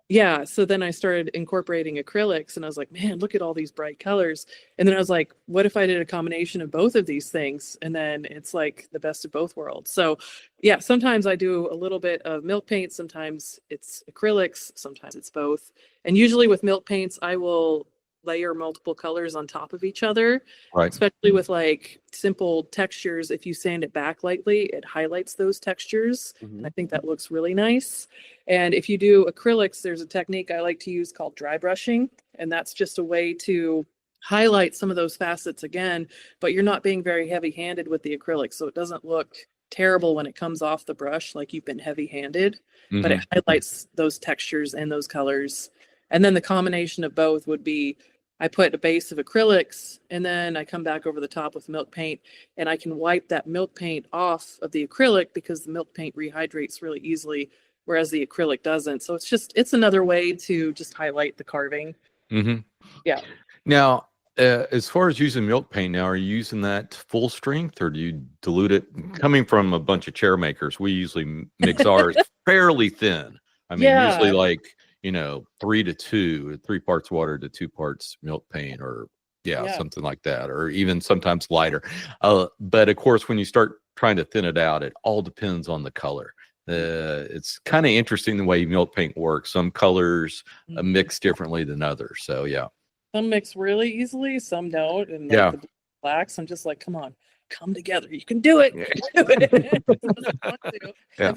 Speaker 2: Yeah. So then I started incorporating acrylics, and I was like, man, look at all these bright colors. And then I was like, what if I did a combination of both of these things? And then it's like the best of both worlds. So yeah, sometimes I do a little bit of milk paint. Sometimes it's acrylics. Sometimes it's both. And usually with milk paints, I will layer multiple colors on top of each other, right? Especially with like simple textures. If you sand it back lightly, it highlights those textures. And I think that looks really nice. And if you do acrylics, there's a technique I like to use called dry brushing. And that's just a way to highlight some of those facets again, but you're not being very heavy handed with the acrylic. So it doesn't look terrible when it comes off the brush, like you've been heavy handed, but it highlights those textures and those colors. And then the combination of both would be, I put a base of acrylics, and then I come back over the top with milk paint, and I can wipe that milk paint off of the acrylic because the milk paint rehydrates really easily, whereas the acrylic doesn't. So it's another way to just highlight the carving. Yeah.
Speaker 1: Now, as far as using milk paint now, are you using that full strength, or do you dilute it? Coming from a bunch of chair makers, we usually mix ours fairly thin. I mean, usually like, 3 to 2, 3 parts water to 2 parts milk paint, or
Speaker 2: Yeah.
Speaker 1: something like that, or even sometimes lighter. But of course, when you start trying to thin it out, it all depends on the color. It's kind of interesting the way milk paint works. Some colors mix differently than others. So yeah.
Speaker 2: Some mix really easily, some don't. And
Speaker 1: Yeah.
Speaker 2: like the blacks, I'm just like, come on, come together. You can do it.
Speaker 1: Yeah.
Speaker 2: You can do it. It doesn't want to.
Speaker 1: Yeah.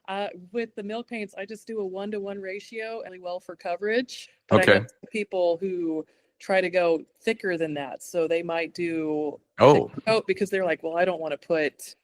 Speaker 2: But, with the milk paints, I just do a 1-to-1 ratio really well for coverage. But
Speaker 1: Okay.
Speaker 2: I know people who try to go thicker than that. So they might do coat because they're like, well, I don't want to put,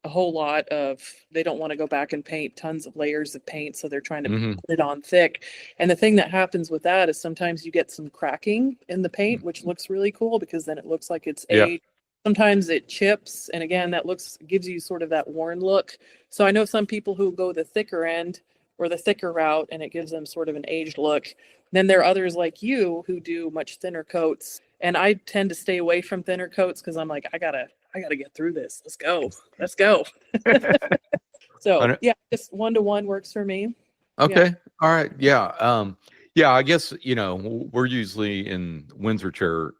Speaker 2: a whole lot of, they don't want to go back and paint tons of layers of paint. So they're trying to put it on thick. And the thing that happens with that is sometimes you get some cracking in the paint, which looks really cool because then it looks like it's aged. Sometimes it chips. And again, that gives you sort of that worn look. So I know some people who go the thicker end or the thicker route and it gives them sort of an aged look. Then there are others like you who do much thinner coats. And I tend to stay away from thinner coats because I'm like, I gotta get through this. Let's go. So yeah, just 1-to-1 works for me.
Speaker 1: Okay. Yeah. All right. Yeah. Yeah, I guess, we're usually in Windsor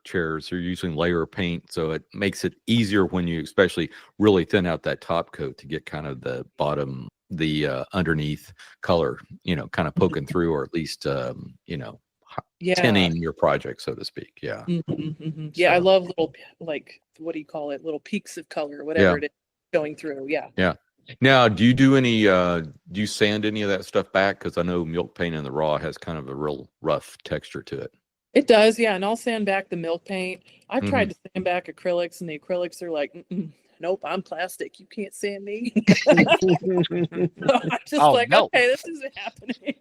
Speaker 1: chairs, you're using layer paint. So it makes it easier when you especially really thin out that top coat to get kind of the bottom, the underneath color, kind of poking through, or at least, tinning your project, so to speak. Yeah.
Speaker 2: Yeah. So, I love little, like, what do you call it? Little peaks of color, whatever it is going through. Yeah.
Speaker 1: Yeah. Now, do you do any, do you sand any of that stuff back? Because I know milk paint in the raw has kind of a real rough texture to it.
Speaker 2: It does. Yeah. And I'll sand back the milk paint. I've tried to sand back acrylics and the acrylics are like, nope, I'm plastic. You can't sand me. So I'm just okay, this isn't happening.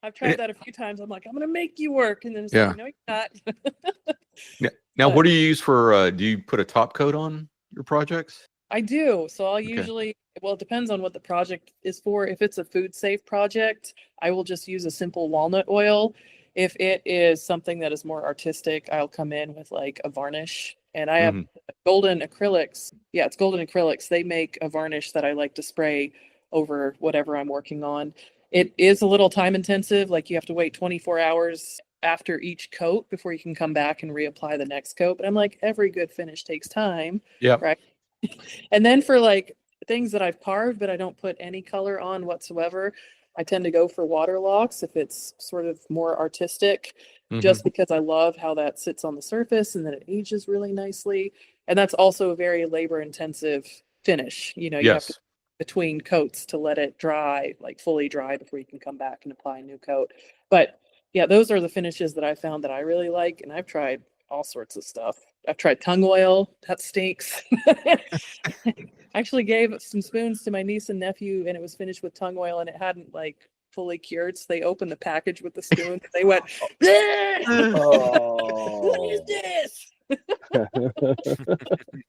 Speaker 2: I've tried that a few times. I'm like, I'm going to make you work. And then it's like, no, you're not.
Speaker 1: Now, what do you use for, do you put a top coat on your projects?
Speaker 2: I do. So I'll usually, well, it depends on what the project is for. If it's a food safe project, I will just use a simple walnut oil. If it is something that is more artistic, I'll come in with like a varnish. And I have golden acrylics. Yeah, it's golden acrylics. They make a varnish that I like to spray over whatever I'm working on. It is a little time intensive. Like you have to wait 24 hours after each coat before you can come back and reapply the next coat. But I'm like, every good finish takes time.
Speaker 1: Yeah.
Speaker 2: Right. And then for like things that I've carved, but I don't put any color on whatsoever, I tend to go for waterlocks if it's sort of more artistic, just because I love how that sits on the surface and then it ages really nicely. And that's also a very labor intensive finish. You have to between coats to let it dry, like fully dry before you can come back and apply a new coat. But yeah, those are the finishes that I found that I really like. And I've tried all sorts of stuff. I've tried tongue oil. That stinks. I actually gave some spoons to my niece and nephew and it was finished with tongue oil and it hadn't like fully cured. So they opened the package with the spoon and they went, what is this?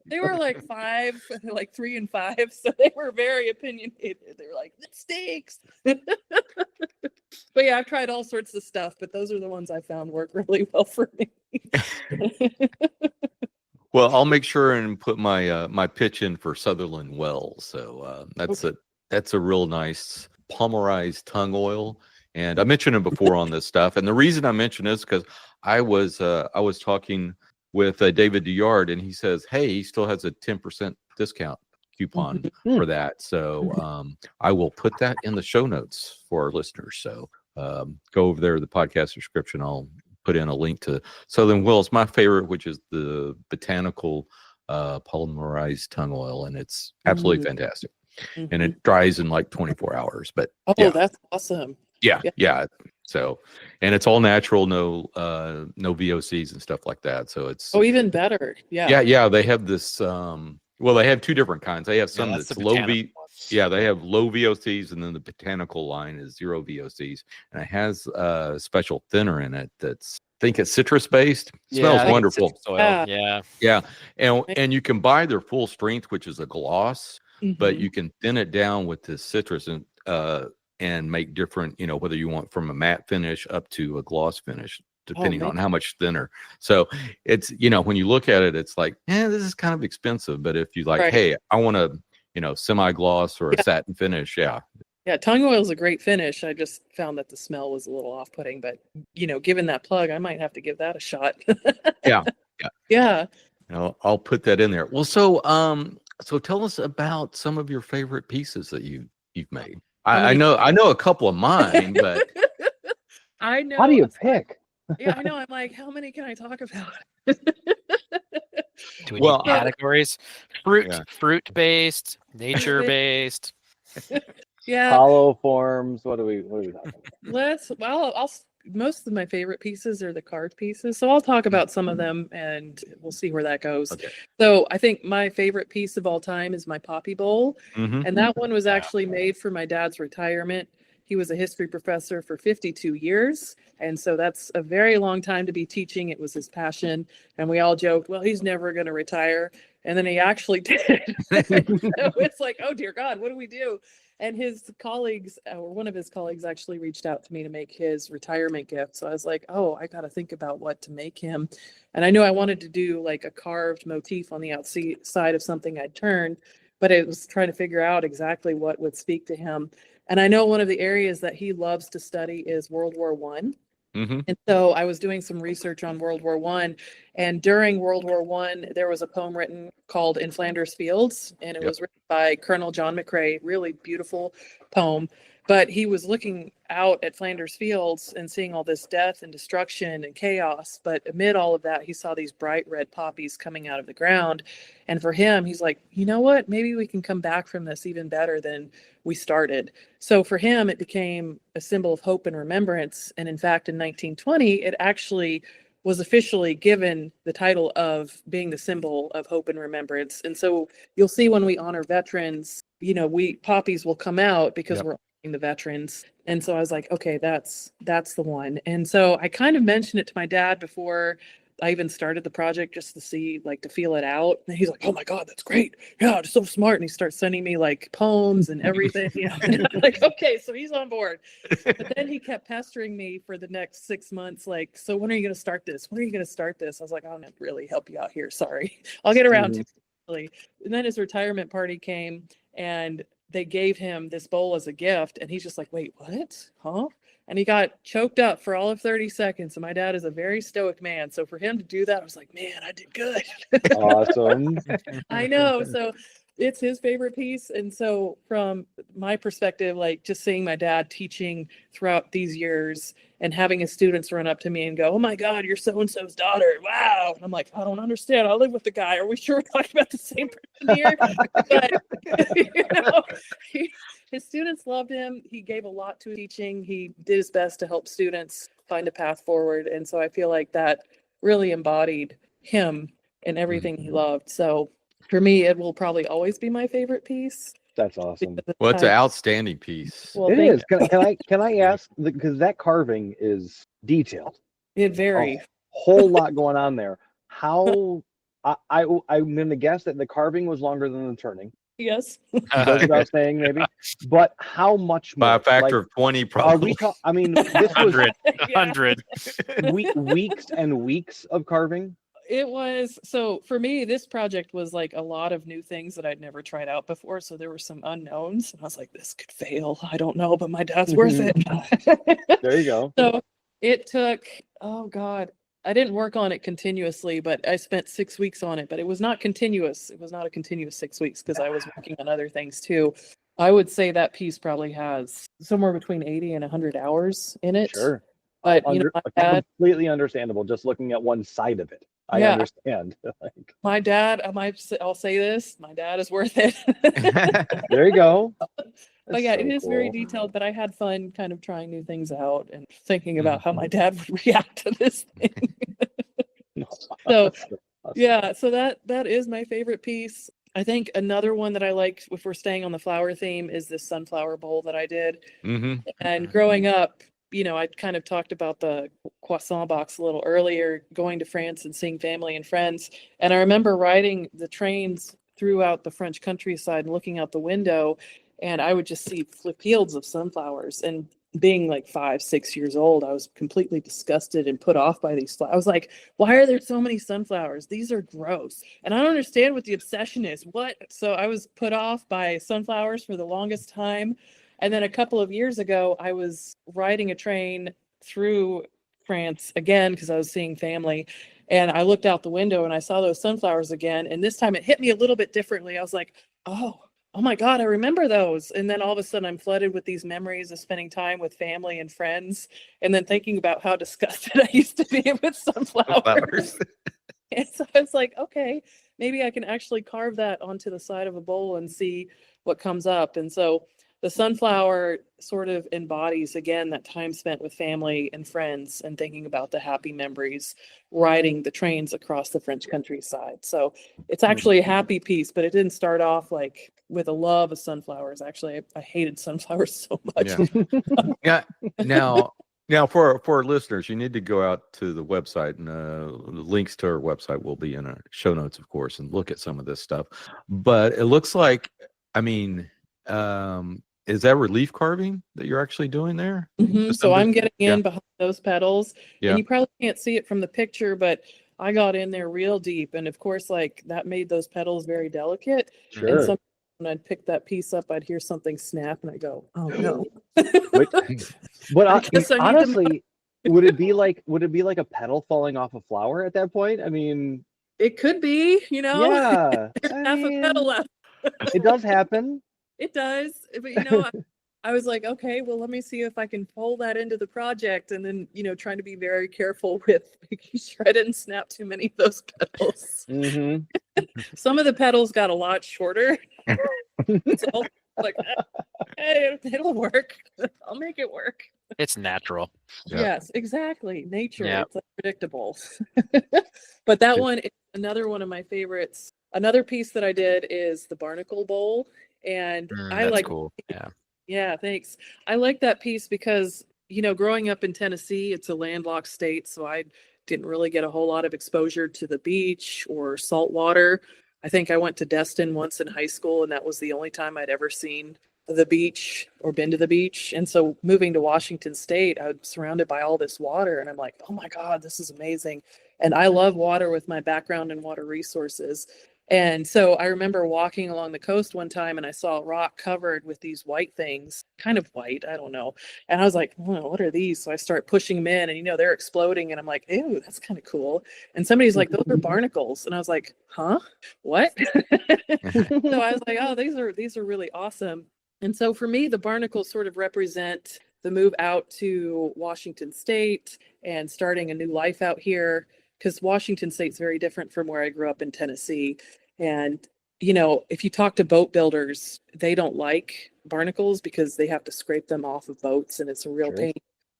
Speaker 2: They were like 5, like 3 and 5. So they were very opinionated. They were like, it stinks. But yeah, I've tried all sorts of stuff, but those are the ones I found work really well for me.
Speaker 1: Well, I'll make sure and put my my pitch in for Sutherland Wells. So that's a real nice polymerized tongue oil. And I mentioned it before on this stuff. And the reason I mentioned this because I was talking with David Duyard, and he says, hey, he still has a 10% discount coupon for that. So I will put that in the show notes for our listeners. So go over there to the podcast description. I'll put in a link to Southern Wells, my favorite, which is the botanical polymerized tongue oil, and it's absolutely fantastic. And it dries in like 24 hours. But
Speaker 2: that's awesome.
Speaker 1: Yeah. So, and it's all natural, no VOCs and stuff like that. So it's
Speaker 2: even better.
Speaker 1: Yeah. They have this. Well, they have 2 different kinds. They have some that's low they have low VOCs, and then the botanical line is 0 VOCs, and it has a special thinner in it that's, I think it's citrus based. Smells wonderful. Yeah. And you can buy their full strength, which is a gloss, but you can thin it down with this citrus and make different, whether you want from a matte finish up to a gloss finish, depending on how much thinner. So it's, when you look at it, it's like, this is kind of expensive. But if you like, hey, I want a, semi-gloss or a satin finish,
Speaker 2: Yeah, tung oil is a great finish. I just found that the smell was a little off-putting, but given that plug, I might have to give that a shot.
Speaker 1: Yeah.
Speaker 2: Yeah.
Speaker 1: I'll put that in there. Well, so tell us about some of your favorite pieces that you've made. I know a couple of mine, but
Speaker 2: I know.
Speaker 5: How do you pick?
Speaker 2: Yeah, I know. I'm like, how many can I talk about?
Speaker 4: Do we need categories? Fruit based, nature based.
Speaker 2: Yeah.
Speaker 5: Hollow forms. What are we talking about?
Speaker 2: Most of my favorite pieces are the carved pieces. So I'll talk about some of them and we'll see where that goes.
Speaker 1: Okay.
Speaker 2: So I think my favorite piece of all time is my poppy bowl.
Speaker 1: Mm-hmm.
Speaker 2: And that one was actually made for my dad's retirement. He was a history professor for 52 years. And so that's a very long time to be teaching. It was his passion. And we all joked, well, he's never going to retire. And then he actually did. So it's like, oh, dear God, what do we do? And his colleagues, or one of his colleagues actually reached out to me to make his retirement gift. So I was like, oh, I got to think about what to make him. And I knew I wanted to do like a carved motif on the outside of something I'd turned, but I was trying to figure out exactly what would speak to him. And I know one of the areas that he loves to study is World War I.
Speaker 1: Mm-hmm.
Speaker 2: And so I was doing some research on World War I, and during World War I, there was a poem written called In Flanders Fields, and it was written by Colonel John McCrae, really beautiful poem. But he was looking out at Flanders Fields and seeing all this death and destruction and chaos. But amid all of that, he saw these bright red poppies coming out of the ground. And for him, he's like, you know what? Maybe we can come back from this even better than we started. So for him, it became a symbol of hope and remembrance. And in fact, in 1920, it actually was officially given the title of being the symbol of hope and remembrance. And so you'll see when we honor veterans, poppies will come out because we're honoring the veterans. And so I was like, okay, that's the one. And so I kind of mentioned it to my dad before I even started the project, just to see, like, to feel it out. And he's like, oh my God, that's great. Yeah, it's so smart. And he starts sending me like poems and everything. And I'm like, okay, so he's on board. But then he kept pestering me for the next 6 months. Like, so when are you going to start this? When are you going to start this? I was like, I'll not really help you out here. Sorry. I'll get around to it. And then his retirement party came and they gave him this bowl as a gift. And he's just like, wait, what? Huh? And he got choked up for all of 30 seconds. And my dad is a very stoic man. So for him to do that, I was like, man, I did good.
Speaker 5: Awesome.
Speaker 2: I know. So it's his favorite piece. And so from my perspective, like just seeing my dad teaching throughout these years and having his students run up to me and go, oh my God, you're so-and-so's daughter. Wow. And I'm like, I don't understand. I live with the guy. Are we sure we're talking about the same person here? But, his students loved him. He gave a lot to teaching. He did his best to help students find a path forward. And so I feel like that really embodied him and everything he loved. So for me, it will probably always be my favorite piece.
Speaker 5: That's awesome.
Speaker 1: Well, it's an outstanding piece.
Speaker 2: Well,
Speaker 5: it is. Can I ask, because that carving is detailed.
Speaker 2: It very
Speaker 5: whole lot going on there. How I'm going to guess that the carving was longer than the turning.
Speaker 2: Yes.
Speaker 5: Goes without saying, maybe. But how much more?
Speaker 1: By a factor of 20, probably.
Speaker 5: I mean, this was
Speaker 4: 100.
Speaker 5: weeks and weeks of carving.
Speaker 2: It was. So for me, this project was like a lot of new things that I'd never tried out before. So there were some unknowns. And I was like, this could fail. I don't know, but my dad's worth it.
Speaker 5: There you go.
Speaker 2: So it took, oh God, I didn't work on it continuously, but I spent 6 weeks on it, but it was not continuous. It was not a continuous 6 weeks because I was working on other things too. I would say that piece probably has somewhere between 80 and 100 hours in it.
Speaker 5: Sure.
Speaker 2: But my dad,
Speaker 5: completely understandable just looking at one side of it. I understand.
Speaker 2: My dad, I'll say this, my dad is worth it.
Speaker 5: There you go.
Speaker 2: But yeah, it is very detailed, but I had fun kind of trying new things out and thinking about how my dad would react to this thing. So yeah, so that is my favorite piece. I think another one that I like, if we're staying on the flower theme, is this sunflower bowl that I did.
Speaker 1: Mm-hmm.
Speaker 2: And growing up, I kind of talked about the croissant box a little earlier, going to France and seeing family and friends. And I remember riding the trains throughout the French countryside and looking out the window, and I would just see fields of sunflowers. And being like 5-6 years old, I was completely disgusted and put off by these flowers. I was like, why are there so many sunflowers? These are gross. And I don't understand what the obsession is. What? So I was put off by sunflowers for the longest time. And then a couple of years ago, I was riding a train through France again because I was seeing family. And I looked out the window and I saw those sunflowers again. And this time it hit me a little bit differently. I was like, oh my God, I remember those. And then all of a sudden I'm flooded with these memories of spending time with family and friends. And then thinking about how disgusted I used to be with sunflowers. And so I was like, okay, maybe I can actually carve that onto the side of a bowl and see what comes up. And so the sunflower sort of embodies, again, that time spent with family and friends and thinking about the happy memories riding the trains across the French countryside. So it's actually a happy piece, but it didn't start off like with a love of sunflowers. Actually, I hated sunflowers so much.
Speaker 1: Yeah. Now for our listeners, you need to go out to the website, and links to our website will be in our show notes, of course, and look at some of this stuff. But it looks like, I mean, is that relief carving that you're actually doing there?
Speaker 2: Mm-hmm. So I'm getting in behind those petals. And you probably can't see it from the picture, but I got in there real deep. And of course, like that made those petals very delicate.
Speaker 5: Sure.
Speaker 2: And sometimes when I'd pick that piece up, I'd hear something snap and I go, oh no.
Speaker 5: But honestly, would it be like a petal falling off a flower at that point? I mean,
Speaker 2: it could be, you know.
Speaker 5: Yeah.
Speaker 2: Half a petal left.
Speaker 5: It does happen.
Speaker 2: It does, but you know, I was like, okay, well, let me see if I can pull that into the project, and then, you know, trying to be very careful with making sure I didn't snap too many of those petals.
Speaker 5: Mm-hmm.
Speaker 2: Some of the petals got a lot shorter. So like, hey, it'll work. I'll make it work.
Speaker 4: It's natural.
Speaker 2: Yes, exactly. Nature.
Speaker 4: Yeah.
Speaker 2: It's unpredictable. But that one is another one of my favorites. Another piece that I did is the barnacle bowl. And I
Speaker 4: that's
Speaker 2: like,
Speaker 4: cool.
Speaker 2: Yeah, thanks. I like that piece because, you know, growing up in Tennessee, it's a landlocked state. So I didn't really get a whole lot of exposure to the beach or salt water. I think I went to Destin once in high school, and that was the only time I'd ever seen the beach or been to the beach. And so moving to Washington State, I was surrounded by all this water, and I'm like, oh my God, this is amazing. And I love water with my background in water resources. And so I remember walking along the coast one time and I saw a rock covered with these white things, kind of white, I don't know. And I was like, oh, what are these? So I start pushing them in and, you know, they're exploding. And I'm like, ew, that's kind of cool. And somebody's like, those are barnacles. And I was like, huh? What? So I was like, oh, these are really awesome. And so for me, the barnacles sort of represent the move out to Washington State and starting a new life out here, because Washington State's very different from where I grew up in Tennessee. And, you know, if you talk to boat builders, they don't like barnacles because they have to scrape them off of boats and it's a real pain.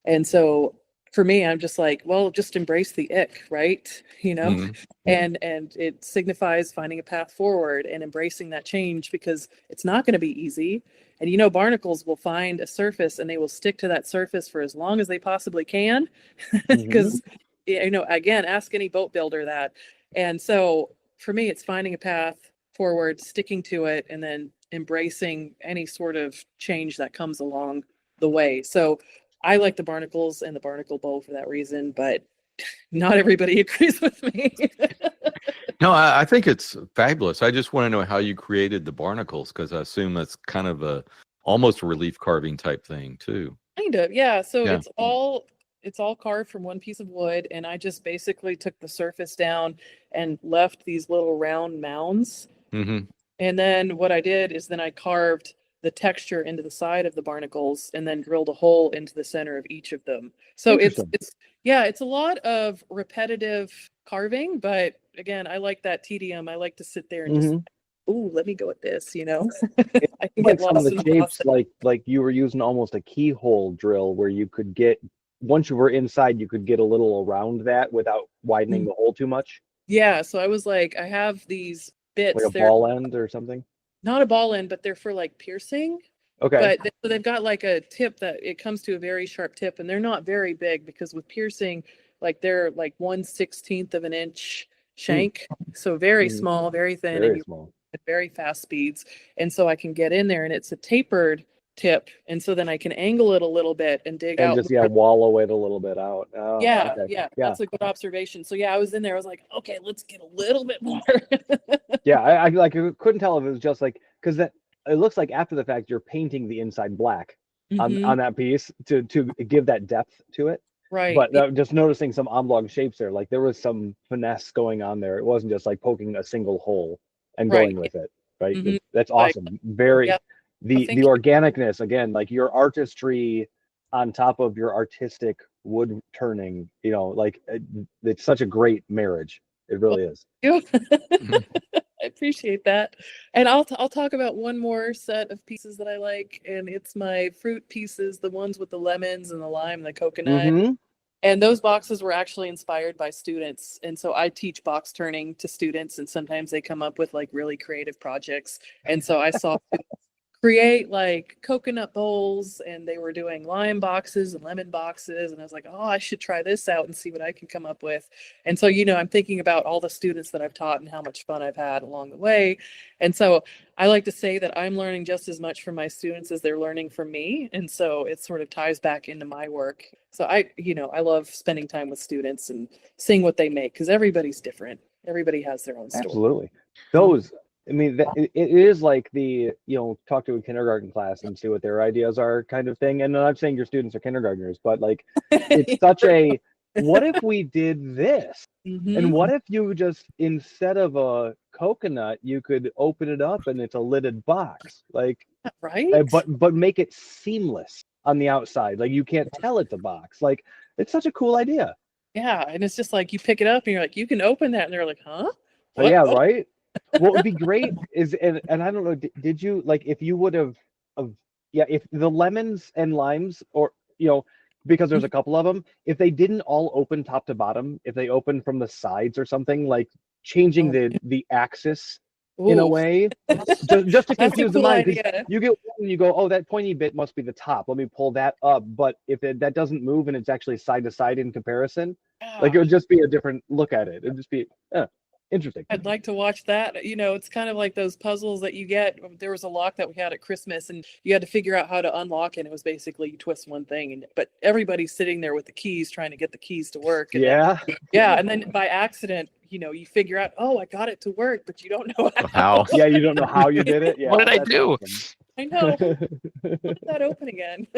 Speaker 2: And so for me, I'm just like, well, just embrace the ick, right? You know, and it signifies finding a path forward and embracing that change, because it's not going to be easy. And, you know, barnacles will find a surface and they will stick to that surface for as long as they possibly can, because, you know, again, ask any boat builder that. And so for me, it's finding a path forward, sticking to it, and then embracing any sort of change that comes along the way. So I like the barnacles and the barnacle bowl for that reason, but not everybody agrees with me.
Speaker 1: No, I think it's fabulous. I just want to know how you created the barnacles, because I assume that's kind of almost a relief carving type thing too.
Speaker 2: Kind of, yeah. So it's all carved from one piece of wood, and I just basically took the surface down and left these little round mounds. And then what I did is then I carved the texture into the side of the barnacles and then drilled a hole into the center of each of them. So it's a lot of repetitive carving, but again, I like that tedium. I like to sit there and just, ooh, let me go at this, you know. I can
Speaker 5: like
Speaker 2: get
Speaker 5: some of
Speaker 2: lost
Speaker 5: the
Speaker 2: in
Speaker 5: shapes, like you were using almost a keyhole drill where you could get, once you were inside, you could get a little around that without widening the hole too much.
Speaker 2: Yeah, so I was like, I have these bits.
Speaker 5: Like a ball end or something?
Speaker 2: Not a ball end, but they're for like piercing.
Speaker 5: Okay.
Speaker 2: But so they've got like a tip that it comes to a very sharp tip, and they're not very big, because with piercing, like they're like 1/16 of an inch shank. So very small, very thin,
Speaker 5: very
Speaker 2: and
Speaker 5: small.
Speaker 2: At very fast speeds. And so I can get in there, and it's a tapered tip. And so then I can angle it a little bit and dig out.
Speaker 5: And just, wallow it a little bit out. Oh,
Speaker 2: yeah,
Speaker 5: okay.
Speaker 2: That's a good observation. So yeah, I was in there. I was like, okay, let's get a little bit more.
Speaker 5: I couldn't tell if it was just like, because it looks like after the fact you're painting the inside black
Speaker 2: Mhm.
Speaker 5: on that piece to give that depth to it.
Speaker 2: Right.
Speaker 5: But just noticing some oblong shapes there, like there was some finesse going on there. It wasn't just like poking a single hole and going with it, right?
Speaker 2: Mhm.
Speaker 5: That's awesome. Very
Speaker 2: Yep.
Speaker 5: the
Speaker 2: thank you.
Speaker 5: organicness again, like your artistry on top of your artistic wood turning. You know, like it's such a great marriage. It really is.
Speaker 2: You. I appreciate that. And I'll talk about one more set of pieces that I like, and it's my fruit pieces, the ones with the lemons and the lime and the coconut.
Speaker 5: Mhm.
Speaker 2: And those boxes were actually inspired by students. And so I teach box turning to students, and sometimes they come up with like really creative projects. And so I saw students create like coconut bowls, and they were doing lime boxes and lemon boxes. And I was like, oh, I should try this out and see what I can come up with. And so, I'm thinking about all the students that I've taught and how much fun I've had along the way. And so I like to say that I'm learning just as much from my students as they're learning from me. And so it sort of ties back into my work. So I love spending time with students and seeing what they make, because everybody's different. Everybody has their own story.
Speaker 5: Absolutely. Those, I mean, it is like the, talk to a kindergarten class and see what their ideas are kind of thing. And I'm not saying your students are kindergartners, but like, it's such a, what if we did this?
Speaker 2: Mhm.
Speaker 5: And what if you just, instead of a coconut, you could open it up and it's a lidded box, like,
Speaker 2: right?
Speaker 5: But make it seamless on the outside. Like you can't tell it's a box. Like it's such a cool idea.
Speaker 2: Yeah. And it's just like, you pick it up and you're like, you can open that. And they're like, huh?
Speaker 5: So, yeah, right. What would be great is, and I don't know, did you, like, if you would have, if the lemons and limes, or, because there's a couple of them, if they didn't all open top to bottom, if they opened from the sides or something, like changing the axis in a way, just to confuse the mind. You get one and you go, oh, that pointy bit must be the top. Let me pull that up. But if that doesn't move and it's actually side to side in comparison, like it would just be a different look at it. It'd just be interesting.
Speaker 2: I'd like to watch that. It's kind of like those puzzles that you get. There was a lock that we had at Christmas, and you had to figure out how to unlock it. And it was basically you twist one thing, but everybody's sitting there with the keys trying to get the keys to work. And and then by accident, you figure out, oh, I got it to work, but you don't know how.
Speaker 5: Yeah, you don't know how you did it. Yeah,
Speaker 4: what did I do?
Speaker 5: Awesome.
Speaker 2: I know. Put that open again.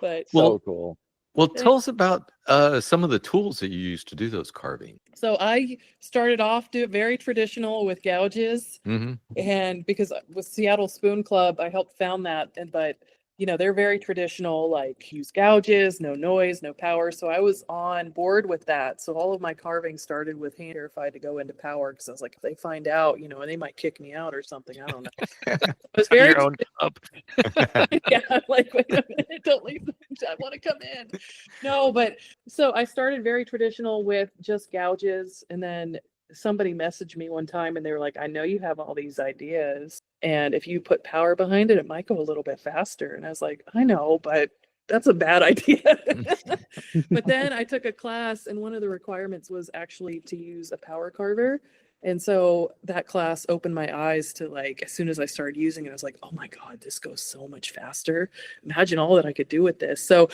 Speaker 2: But
Speaker 5: so cool.
Speaker 1: Well, tell us about some of the tools that you use to do those carving.
Speaker 2: So I started off very traditional with gouges, and because with Seattle Spoon Club, I helped found that. But they're very traditional, like use gouges, no noise, no power. So I was on board with that. So all of my carving started with hand, terrified to go into power, because I was like, if they find out, they might kick me out or something. I don't know. It was very
Speaker 4: your own club.
Speaker 2: yeah, I'm like, wait a minute, don't leave. I want to come in. No, but so I started very traditional with just gouges, and then somebody messaged me one time and they were like, I know you have all these ideas, and if you put power behind it, it might go a little bit faster. And I was like, I know, but that's a bad idea. But then I took a class, and one of the requirements was actually to use a power carver. And so that class opened my eyes to, like, as soon as I started using it, I was like, oh my God, this goes so much faster. Imagine all that I could do with this. So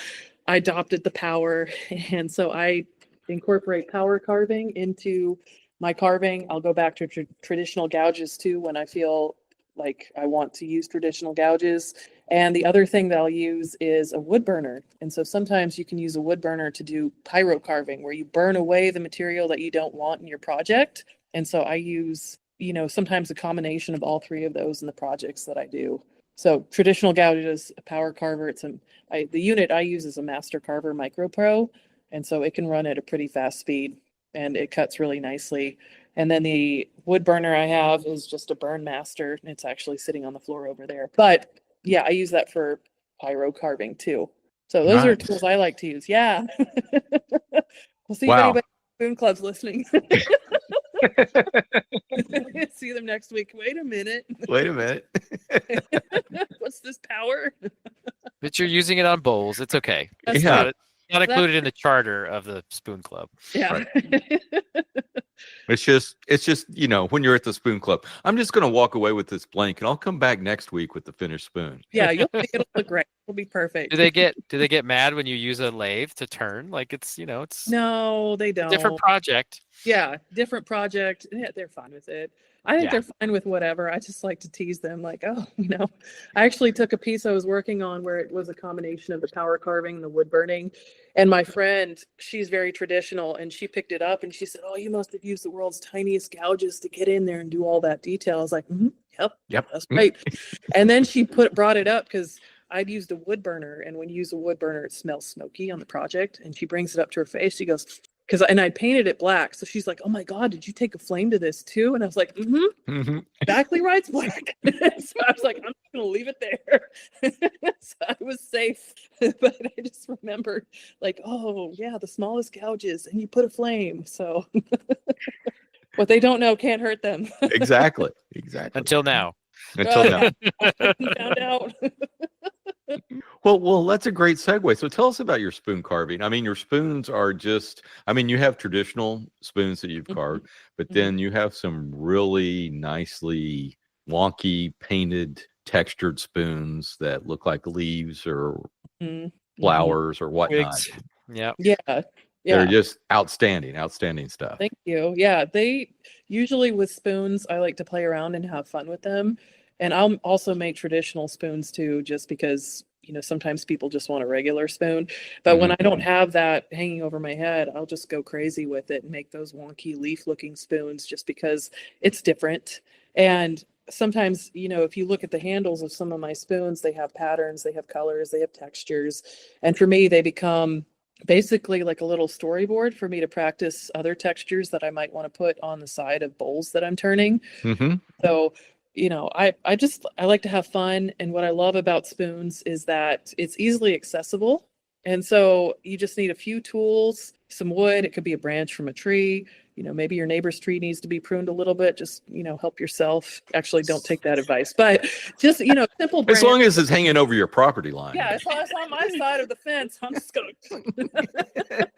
Speaker 2: I adopted the power. And so I incorporate power carving into my carving. I'll go back to traditional gouges too when I feel like I want to use traditional gouges. And the other thing that I'll use is a wood burner. And so sometimes you can use a wood burner to do pyro carving, where you burn away the material that you don't want in your project. And so I use, sometimes a combination of all three of those in the projects that I do. So traditional gouges, a power carver. The unit I use is a Master Carver Micro Pro. And so it can run at a pretty fast speed, and it cuts really nicely. And then the wood burner I have is just a Burn Master. It's actually sitting on the floor over there. But yeah, I use that for pyro carving too. So those are tools I like to use. Yeah. We'll see if anybody in Spoon Club's listening. See them next week. Wait a minute. What's this power?
Speaker 4: But you're using it on bowls. It's okay.
Speaker 2: That's
Speaker 4: Not included in the charter of the Spoon Club.
Speaker 2: Yeah.
Speaker 1: Right. It's just, when you're at the Spoon Club, I'm just going to walk away with this blank, and I'll come back next week with the finished spoon.
Speaker 2: Yeah, it'll look great. It'll be perfect.
Speaker 4: Do they get mad when you use a lathe to turn? Like it's
Speaker 2: No, they don't.
Speaker 4: Different project.
Speaker 2: Yeah, different project. Yeah, they're fine with it. I think they're fine with whatever. I just like to tease them, like, oh, I actually took a piece I was working on where it was a combination of the power carving and the wood burning. And my friend, she's very traditional, and she picked it up and she said, oh, you must have used the world's tiniest gouges to get in there and do all that detail. I was like, yep, that's right. And then she brought it up because I'd used a wood burner, and when you use a wood burner, it smells smoky on the project. And she brings it up to her face. She goes, and I painted it black. So she's like, oh my God, did you take a flame to this too? And I was like, exactly right, it's black. So I was like, I'm just going to leave it there. So I was safe. But I just remembered, like, oh yeah, the smallest gouges, and you put a flame. So what they don't know can't hurt them.
Speaker 1: Exactly.
Speaker 4: Until now.
Speaker 2: Found out.
Speaker 1: Well, that's a great segue. So tell us about your spoon carving. I mean, your spoons are you have traditional spoons that you've carved, but then you have some really nicely wonky painted textured spoons that look like leaves or flowers or whatnot.
Speaker 2: Yeah.
Speaker 1: They're just outstanding stuff.
Speaker 2: Thank you. Yeah, they usually, with spoons, I like to play around and have fun with them. And I'll also make traditional spoons too, just because, sometimes people just want a regular spoon. But when I don't have that hanging over my head, I'll just go crazy with it and make those wonky leaf looking spoons just because it's different. And sometimes, if you look at the handles of some of my spoons, they have patterns, they have colors, they have textures. And for me, they become basically like a little storyboard for me to practice other textures that I might want to put on the side of bowls that I'm turning. So, I like to have fun. And what I love about spoons is that it's easily accessible. And so you just need a few tools, some wood. It could be a branch from a tree. Maybe your neighbor's tree needs to be pruned a little bit. Just, help yourself. Actually, don't take that advice. But just, simple branch.
Speaker 1: As long as it's hanging over your property line.
Speaker 2: Yeah, as long as it's on my side of the fence, I'm just going to.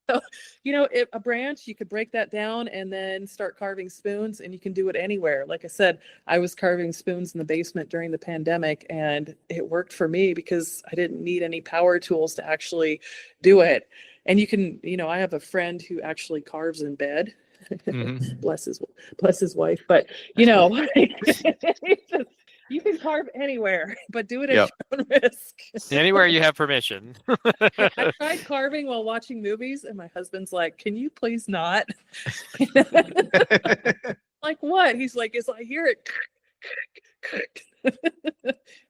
Speaker 2: So, if a branch, you could break that down and then start carving spoons, and you can do it anywhere. Like I said, I was carving spoons in the basement during the pandemic, and it worked for me because I didn't need any power tools to actually do it. And you can, I have a friend who actually carves in bed. Bless his wife. But, you can carve anywhere, but do it at your own risk.
Speaker 4: Anywhere you have permission.
Speaker 2: I tried carving while watching movies, and my husband's like, can you please not? Like, what? He's like, I hear it.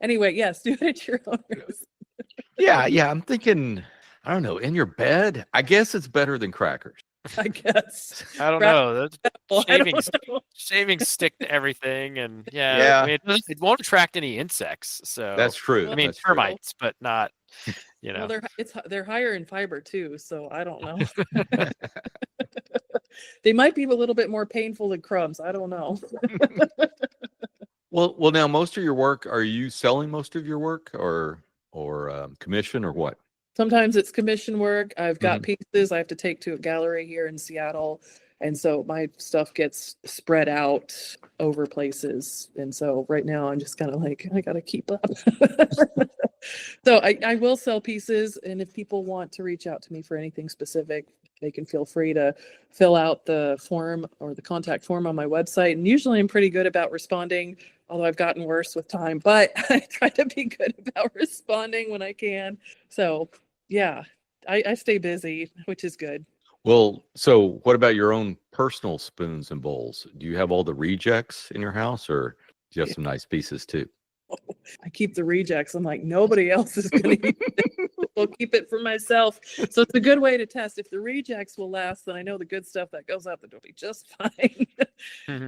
Speaker 2: Anyway, yes, do it at your own risk.
Speaker 1: Yeah. I'm thinking, I don't know, in your bed, I guess it's better than crackers.
Speaker 2: I guess.
Speaker 4: I don't know. Shaving stick to everything, and I mean, it won't attract any insects. So
Speaker 1: that's true.
Speaker 4: I mean, termites, but not.
Speaker 2: Well, they're higher in fiber too, so I don't know. They might be a little bit more painful than crumbs. I don't know.
Speaker 1: Well, now most of your work, are you selling most of your work, or commission, or what?
Speaker 2: Sometimes it's commission work. I've got pieces I have to take to a gallery here in Seattle. And so my stuff gets spread out over places. And so right now I'm just kind of like, I got to keep up. So I will sell pieces. And if people want to reach out to me for anything specific, they can feel free to fill out the form or the contact form on my website. And usually I'm pretty good about responding, although I've gotten worse with time, but I try to be good about responding when I can. So yeah, I stay busy, which is good.
Speaker 1: Well, so what about your own personal spoons and bowls? Do you have all the rejects in your house, or do you have some nice pieces too?
Speaker 2: I keep the rejects. I'm like, nobody else is going to use it. I'll keep it for myself. So it's a good way to test. If the rejects will last, then I know the good stuff that goes out the door will be just fine.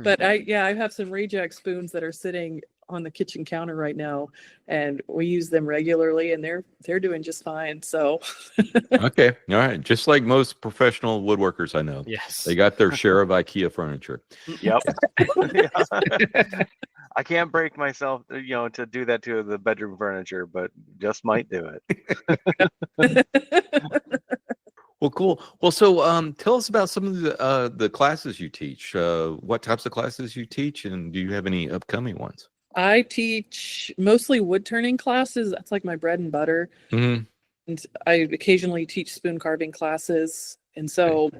Speaker 2: But I have some reject spoons that are sitting on the kitchen counter right now, and we use them regularly, and they're doing just fine. So
Speaker 1: okay, all right, just like most professional woodworkers I know.
Speaker 4: Yes,
Speaker 1: they got their share of IKEA furniture.
Speaker 3: Yep. I can't break myself, to do that to the bedroom furniture, but just might do it.
Speaker 1: Well, cool. Well, so tell us about some of the classes you teach. What types of classes you teach, and do you have any upcoming ones?
Speaker 2: I teach mostly wood turning classes. That's like my bread and butter. And I occasionally teach spoon carving classes. And so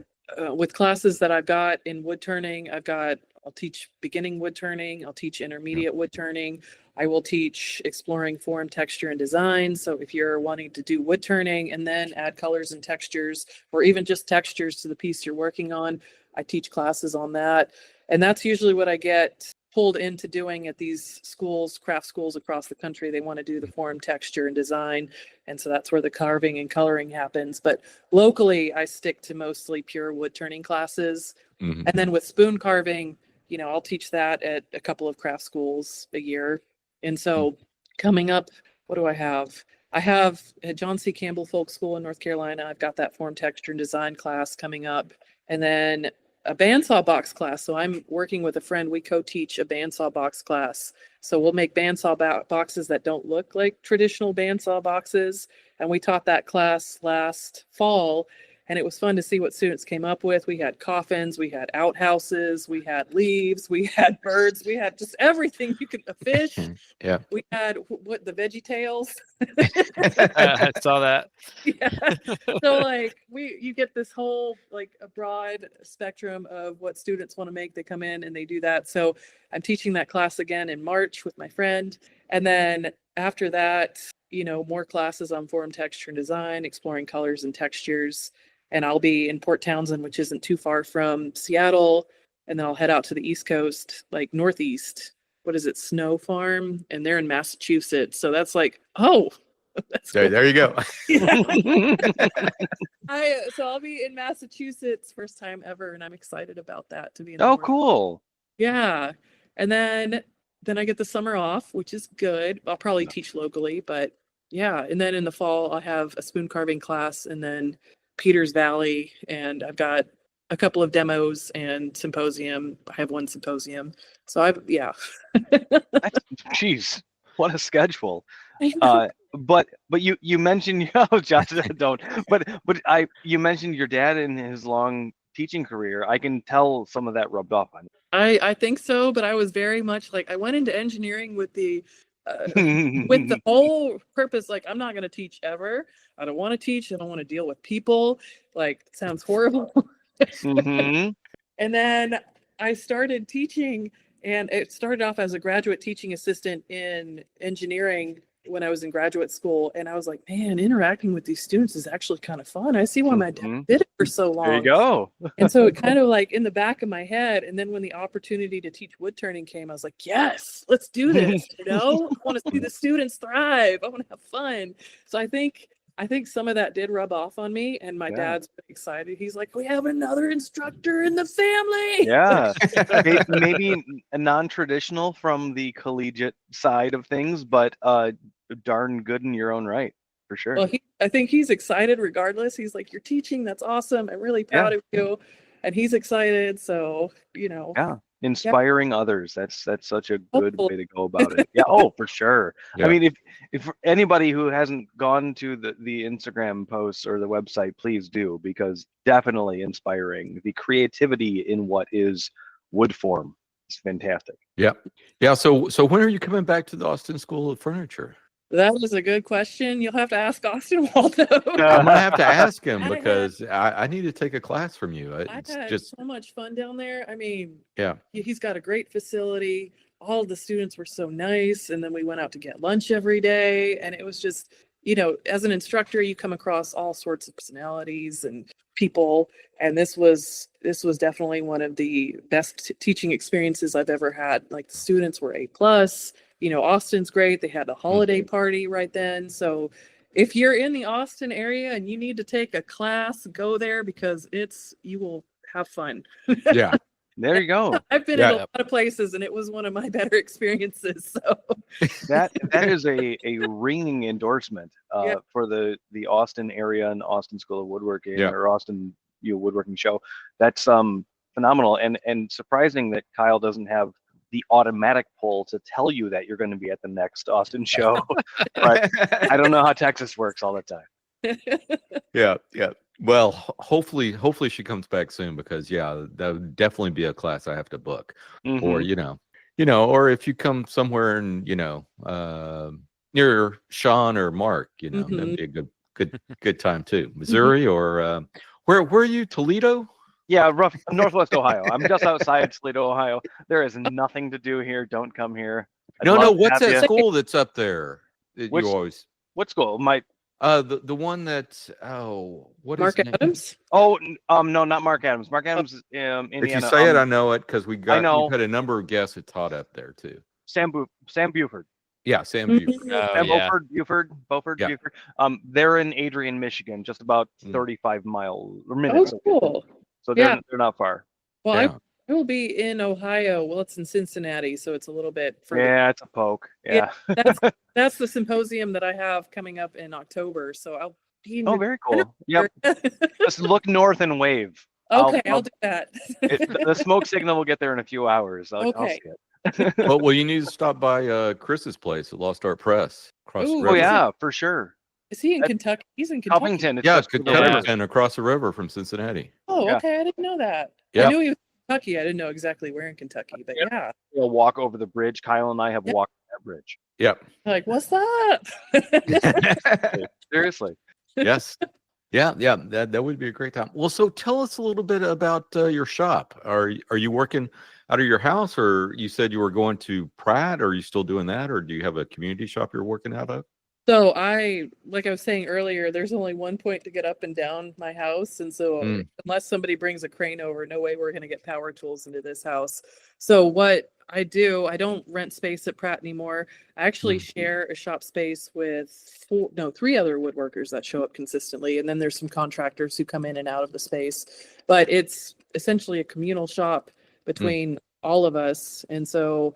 Speaker 2: with classes that I've got in wood turning, I've got I'll teach beginning wood turning. I'll teach intermediate wood turning. I will teach exploring form, texture, and design. So if you're wanting to do wood turning and then add colors and textures, or even just textures to the piece you're working on, I teach classes on that. And that's usually what I get pulled into doing at these schools, craft schools across the country. They want to do the form, texture, and design. And so that's where the carving and coloring happens. But locally, I stick to mostly pure wood turning classes.
Speaker 1: Mm-hmm.
Speaker 2: And then with spoon carving, you know, I'll teach that at a couple of craft schools a year. And so coming up, what do I have? I have at John C. Campbell Folk School in North Carolina. I've got that form, texture, and design class coming up. And then a bandsaw box class. So I'm working with a friend. We co-teach a bandsaw box class. So we'll make bandsaw boxes that don't look like traditional bandsaw boxes. And we taught that class last fall. And it was fun to see what students came up with. We had coffins, we had outhouses, we had leaves, we had birds, we had just everything you could, a fish.
Speaker 1: Yeah.
Speaker 2: We had what, the Veggie Tales.
Speaker 4: I saw that.
Speaker 2: Yeah. So like you get this whole like a broad spectrum of what students want to make. They come in and they do that. So I'm teaching that class again in March with my friend. And then after that, you know, more classes on form, texture, and design, exploring colors and textures. And I'll be in Port Townsend, which isn't too far from Seattle. And then I'll head out to the East Coast, like Northeast. What is it? Snow Farm. And they're in Massachusetts. So that's like, oh, that's cool.
Speaker 1: There you go.
Speaker 2: So I'll be in Massachusetts, first time ever. And I'm excited about that to be in.
Speaker 3: Oh, cool.
Speaker 2: Yeah. And then I get the summer off, which is good. I'll probably teach locally, but yeah. And then in the fall, I'll have a spoon carving class and then Peters Valley. And I've got a couple of demos and symposium. I have one symposium. So yeah.
Speaker 3: Jeez, what a schedule. But you mentioned, Josh, don't, you mentioned your dad and his long teaching career. I can tell some of that rubbed off on you.
Speaker 2: I think so, but I was very much like, I went into engineering with the whole purpose, like, I'm not going to teach ever. I don't want to teach. I don't want to deal with people. Like, it sounds horrible.
Speaker 3: Mm-hmm.
Speaker 2: And then I started teaching, and it started off as a graduate teaching assistant in engineering when I was in graduate school. And I was like, man, interacting with these students is actually kind of fun. I see why my dad did it for so long.
Speaker 3: There you go.
Speaker 2: And so it kind of like in the back of my head. And then when the opportunity to teach wood turning came, I was like, yes, let's do this. I want to see the students thrive. I want to have fun. So I think some of that did rub off on me, and my dad's excited. He's like, we have another instructor in the family.
Speaker 3: Yeah. Maybe a non-traditional from the collegiate side of things, but darn good in your own right, for sure.
Speaker 2: Well, I think he's excited regardless. He's like, you're teaching. That's awesome. I'm really proud of you. And he's excited. So,
Speaker 3: Yeah. Inspiring others. That's such a good way to go about it. Yeah. Oh, for sure. Yeah. I mean, if anybody who hasn't gone to the Instagram posts or the website, please do, because definitely inspiring. The creativity in what is wood form is fantastic.
Speaker 1: Yeah. Yeah. So when are you coming back to the Austin School of Furniture?
Speaker 2: That was a good question. You'll have to ask Austin Waldo.
Speaker 1: I'm gonna have to ask him because I need to take a class from you.
Speaker 2: I've had so much fun down there. I mean,
Speaker 1: yeah,
Speaker 2: he's got a great facility. All of the students were so nice, and then we went out to get lunch every day, and it was just, as an instructor, you come across all sorts of personalities and people, and this was definitely one of the best teaching experiences I've ever had. Like, the students were A+. Austin's great. They had a holiday party right then. So if you're in the Austin area and you need to take a class, go there, because you will have fun.
Speaker 1: Yeah.
Speaker 3: There you go.
Speaker 2: I've been in a lot of places, and it was one of my better experiences. So
Speaker 3: that is a ringing endorsement for the Austin area and Austin School of Woodworking or Austin Woodworking Show. That's phenomenal and surprising that Kyle doesn't have the automatic pull to tell you that you're going to be at the next Austin show. But I don't know how Texas works all the time.
Speaker 1: Yeah. Well, hopefully she comes back soon, because that would definitely be a class I have to book. Mm-hmm. Or or if you come somewhere and near Sean or Mark, that'd be a good time too. Missouri or where are you? Toledo?
Speaker 3: Yeah, rough Northwest Ohio. I'm just outside Toledo, Ohio. There is nothing to do here. Don't come here.
Speaker 1: No. What's that school that's up there? That
Speaker 3: Which,
Speaker 1: you always.
Speaker 3: what school?
Speaker 1: The one that what
Speaker 2: Mark
Speaker 1: is it?
Speaker 2: Adams?
Speaker 3: Oh, no, not Mark Adams. Mark Adams is Indiana.
Speaker 1: If you say it, I know it because we've had a number of guests that taught up there too.
Speaker 3: Sam Buford.
Speaker 1: Yeah, Sam Buford.
Speaker 3: Sam Beaufort. They're in Adrian, Michigan, just about 35 miles or minutes.
Speaker 2: Oh, cool.
Speaker 3: So they're not far.
Speaker 2: Well, I will be in Ohio. Well, it's in Cincinnati, so it's a little bit further.
Speaker 3: Yeah, it's a poke. Yeah.
Speaker 2: That's the symposium that I have coming up in October. So I'll be in
Speaker 3: very cool. Yep. Just look north and wave.
Speaker 2: Okay, I'll do that.
Speaker 3: The smoke signal will get there in a few hours. I'll see it.
Speaker 1: Well, you need to stop by Chris's place at Lost Art Press.
Speaker 3: Oh yeah, for sure.
Speaker 2: Is he in Kentucky? He's in Kentucky.
Speaker 3: Covington.
Speaker 1: Yeah, Covington, across the river from Cincinnati.
Speaker 2: Oh, okay. I didn't know that.
Speaker 1: Yeah.
Speaker 2: I knew he was in Kentucky. I didn't know exactly where in Kentucky, but yeah.
Speaker 3: We'll walk over the bridge. Kyle and I have walked that bridge.
Speaker 1: Yep.
Speaker 2: Like, what's that?
Speaker 3: Seriously.
Speaker 1: Yes. Yeah. That would be a great time. Well, so tell us a little bit about your shop. Are you working out of your house, or you said you were going to Pratt? Or are you still doing that, or do you have a community shop you're working out of?
Speaker 2: So like I was saying earlier, there's only one point to get up and down my house. And so unless somebody brings a crane over, no way we're going to get power tools into this house. So what I do, I don't rent space at Pratt anymore. I actually share a shop space with three other woodworkers that show up consistently. And then there's some contractors who come in and out of the space. But it's essentially a communal shop between all of us. And so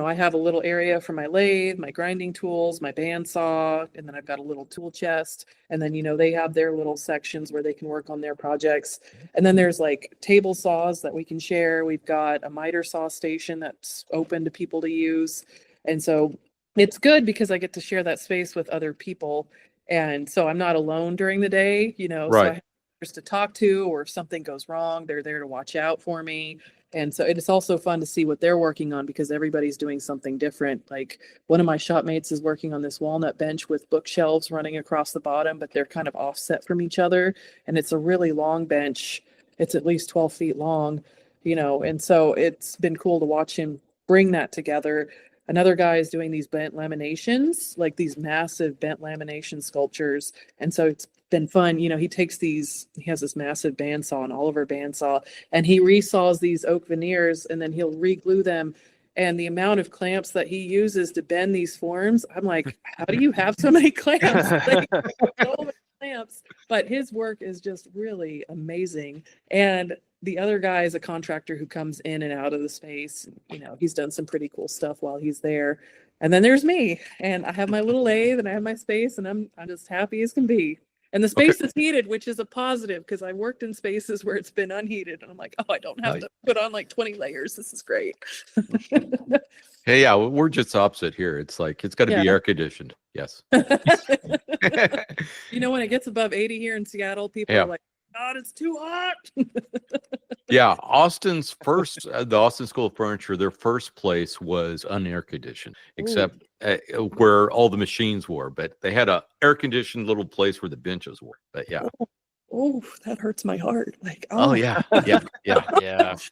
Speaker 2: I have a little area for my lathe, my grinding tools, my bandsaw, and then I've got a little tool chest. And then, they have their little sections where they can work on their projects. And then there's like table saws that we can share. We've got a miter saw station that's open to people to use. And so it's good because I get to share that space with other people. And so I'm not alone during the day,
Speaker 1: Right.
Speaker 2: So I have others to talk to, or if something goes wrong, they're there to watch out for me. And so it's also fun to see what they're working on because everybody's doing something different. Like one of my shopmates is working on this walnut bench with bookshelves running across the bottom, but they're kind of offset from each other. And it's a really long bench. It's at least 12 feet long, and so it's been cool to watch him bring that together. Another guy is doing these bent laminations, like these massive bent lamination sculptures. And so it's been fun. He has this massive bandsaw, an Oliver bandsaw, and he resaws these oak veneers and then he'll re-glue them. And the amount of clamps that he uses to bend these forms, I'm like, how do you have so many clamps? So many clamps. But his work is just really amazing. And the other guy is a contractor who comes in and out of the space. He's done some pretty cool stuff while he's there. And then there's me, and I have my little lathe and I have my space, and I'm just happy as can be. And the space is heated, which is a positive because I worked in spaces where it's been unheated. And I'm like, I don't have to put on like 20 layers. This is great.
Speaker 1: Hey, yeah, we're just opposite here. It's like, it's got to be air conditioned. Yes.
Speaker 2: When it gets above 80 here in Seattle, people are like, God, it's too hot.
Speaker 1: Yeah, Austin's first, the Austin School of Furniture, their first place was unair conditioned, except where all the machines were. But they had a air conditioned little place where the benches were. But yeah.
Speaker 2: Oh, that hurts my heart. Like,
Speaker 1: yeah.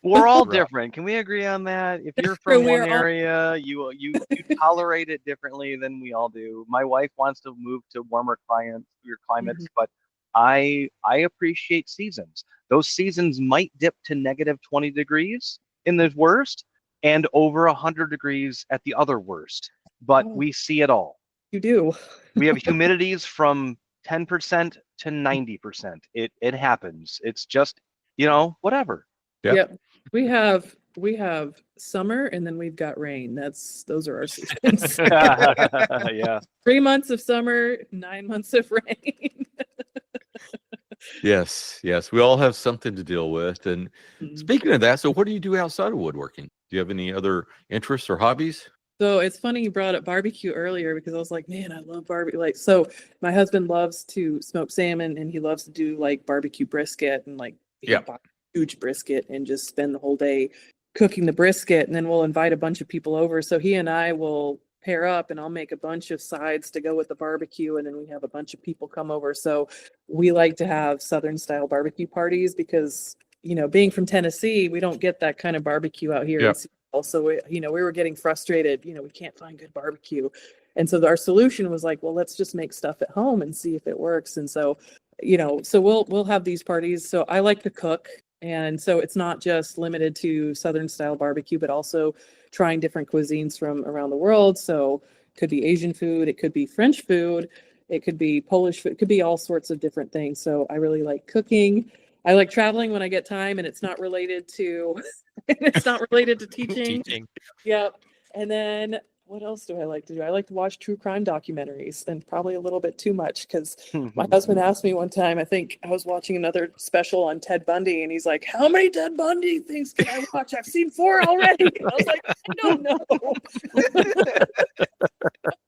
Speaker 3: We're all different. Can we agree on that? If you're from one area, you tolerate it differently than we all do. My wife wants to move to warmer climates, but I appreciate seasons. Those seasons might dip to negative 20 degrees in the worst and over 100 degrees at the other worst. But we see it all.
Speaker 2: You do.
Speaker 3: We have humidities from 10% to 90%. It happens. It's just, whatever.
Speaker 2: Yep. We have summer and then we've got rain. Those are our seasons.
Speaker 3: Yeah.
Speaker 2: 3 months of summer, 9 months of rain.
Speaker 1: Yes. We all have something to deal with. And speaking of that, so what do you do outside of woodworking? Do you have any other interests or hobbies?
Speaker 2: So it's funny you brought up barbecue earlier because I was like, man, I love barbecue. So my husband loves to smoke salmon and he loves to do like barbecue brisket and buy a huge brisket and just spend the whole day cooking the brisket. And then we'll invite a bunch of people over. So he and I will pair up and I'll make a bunch of sides to go with the barbecue. And then we have a bunch of people come over. So we like to have Southern style barbecue parties because being from Tennessee, we don't get that kind of barbecue out here.
Speaker 1: Yep.
Speaker 2: Also, we were getting frustrated, we can't find good barbecue. And so our solution was like, well, let's just make stuff at home and see if it works. And so, so we'll have these parties. So I like to cook. And so it's not just limited to Southern style barbecue, but also trying different cuisines from around the world. So it could be Asian food, it could be French food, it could be Polish food, it could be all sorts of different things. So I really like cooking. I like traveling when I get time, and it's not related to teaching. Yep. And then what else do I like to do? I like to watch true crime documentaries, and probably a little bit too much, because my husband asked me one time, I think I was watching another special on Ted Bundy, and he's like, how many Ted Bundy things can I watch? I've seen 4 already. I was like, I don't know.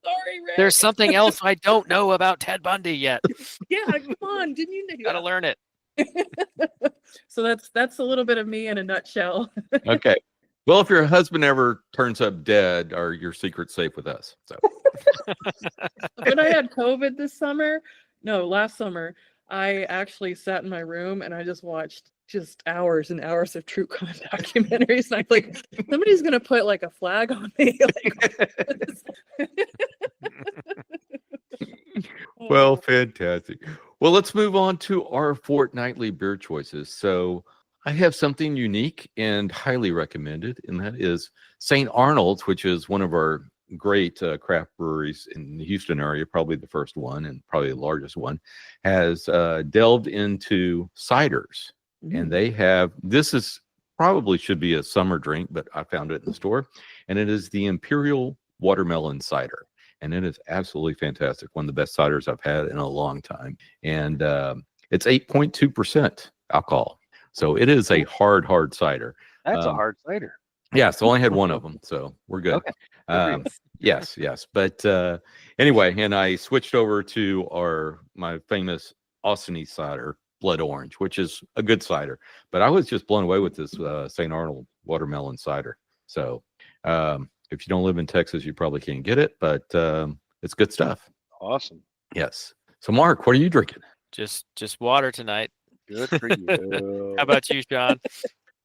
Speaker 2: Sorry, Rick.
Speaker 4: There's something else I don't know about Ted Bundy yet.
Speaker 2: Yeah, come on. Didn't you know?
Speaker 4: Gotta learn it.
Speaker 2: So that's a little bit of me in a nutshell.
Speaker 1: Okay. Well, if your husband ever turns up dead, are your secrets safe with us? So
Speaker 2: when I had COVID last summer, I actually sat in my room and I just watched hours and hours of true crime documentaries. And I'm like, somebody's gonna put like a flag on me.
Speaker 1: well, fantastic. Well, let's move on to our fortnightly beer choices. So I have something unique and highly recommended, and that is St. Arnold's, which is one of our great craft breweries in the Houston area, probably the first one and probably the largest one, has delved into ciders. And they have, this is probably should be a summer drink, but I found it in the store, and it is the Imperial Watermelon Cider. And it is absolutely fantastic. One of the best ciders I've had in a long time. And it's 8.2% alcohol. So it is a hard cider.
Speaker 3: That's a hard cider.
Speaker 1: Yeah, so I only had one of them, so we're good.
Speaker 3: Okay.
Speaker 1: Yes. But anyway, and I switched over to my famous Austin cider, Blood Orange, which is a good cider. But I was just blown away with this St. Arnold watermelon cider. So if you don't live in Texas, you probably can't get it, but it's good stuff.
Speaker 3: Awesome.
Speaker 1: Yes. So Mark, what are you drinking?
Speaker 4: Just water tonight.
Speaker 3: Good for you.
Speaker 4: How about you, Sean?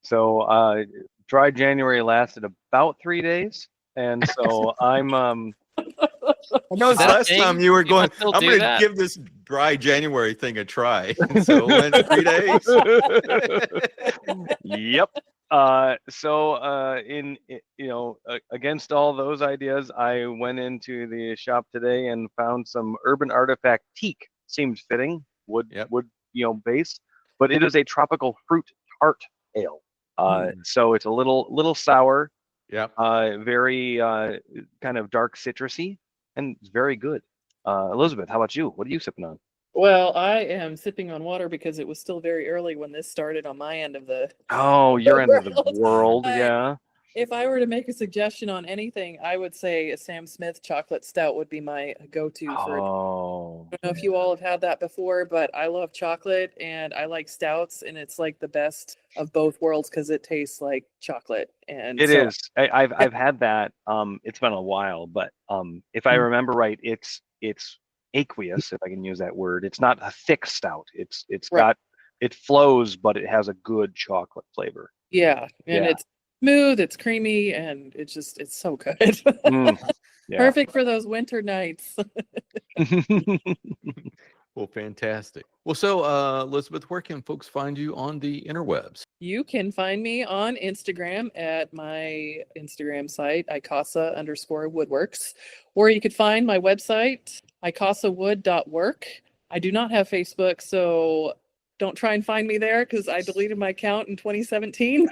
Speaker 3: So dry January lasted about 3 days, and so I'm
Speaker 1: I know last time you were going, I'm going to give this dry January thing a try. So it went 3 days.
Speaker 3: Yep. Against all those ideas, I went into the shop today and found some Urban Artifact teak. Seemed fitting, wood base, but it is a tropical fruit tart ale. So it's a little sour.
Speaker 1: Yeah.
Speaker 3: Very kind of dark citrusy, and it's very good. Elizabeth, how about you? What are you sipping on?
Speaker 2: Well, I am sipping on water because it was still very early when this started on my end of the.
Speaker 3: Oh, your end of the world, yeah.
Speaker 2: If I were to make a suggestion on anything, I would say a Sam Smith chocolate stout would be my go-to for. I don't know if you all have had that before, but I love chocolate and I like stouts, and it's like the best of both worlds because it tastes like chocolate. And
Speaker 3: it is. I've had that. It's been a while, but if I remember right, it's aqueous, if I can use that word. It's not a thick stout. It's got, it flows, but it has a good chocolate flavor.
Speaker 2: Yeah, and it's smooth, it's creamy, and it's so good. Perfect for those winter nights.
Speaker 1: Well, fantastic. Well, so Elizabeth, where can folks find you on the interwebs?
Speaker 2: You can find me on Instagram at my Instagram site, icasa_woodworks, or you could find my website, icasawood.work. I do not have Facebook, so don't try and find me there because I deleted my account in 2017.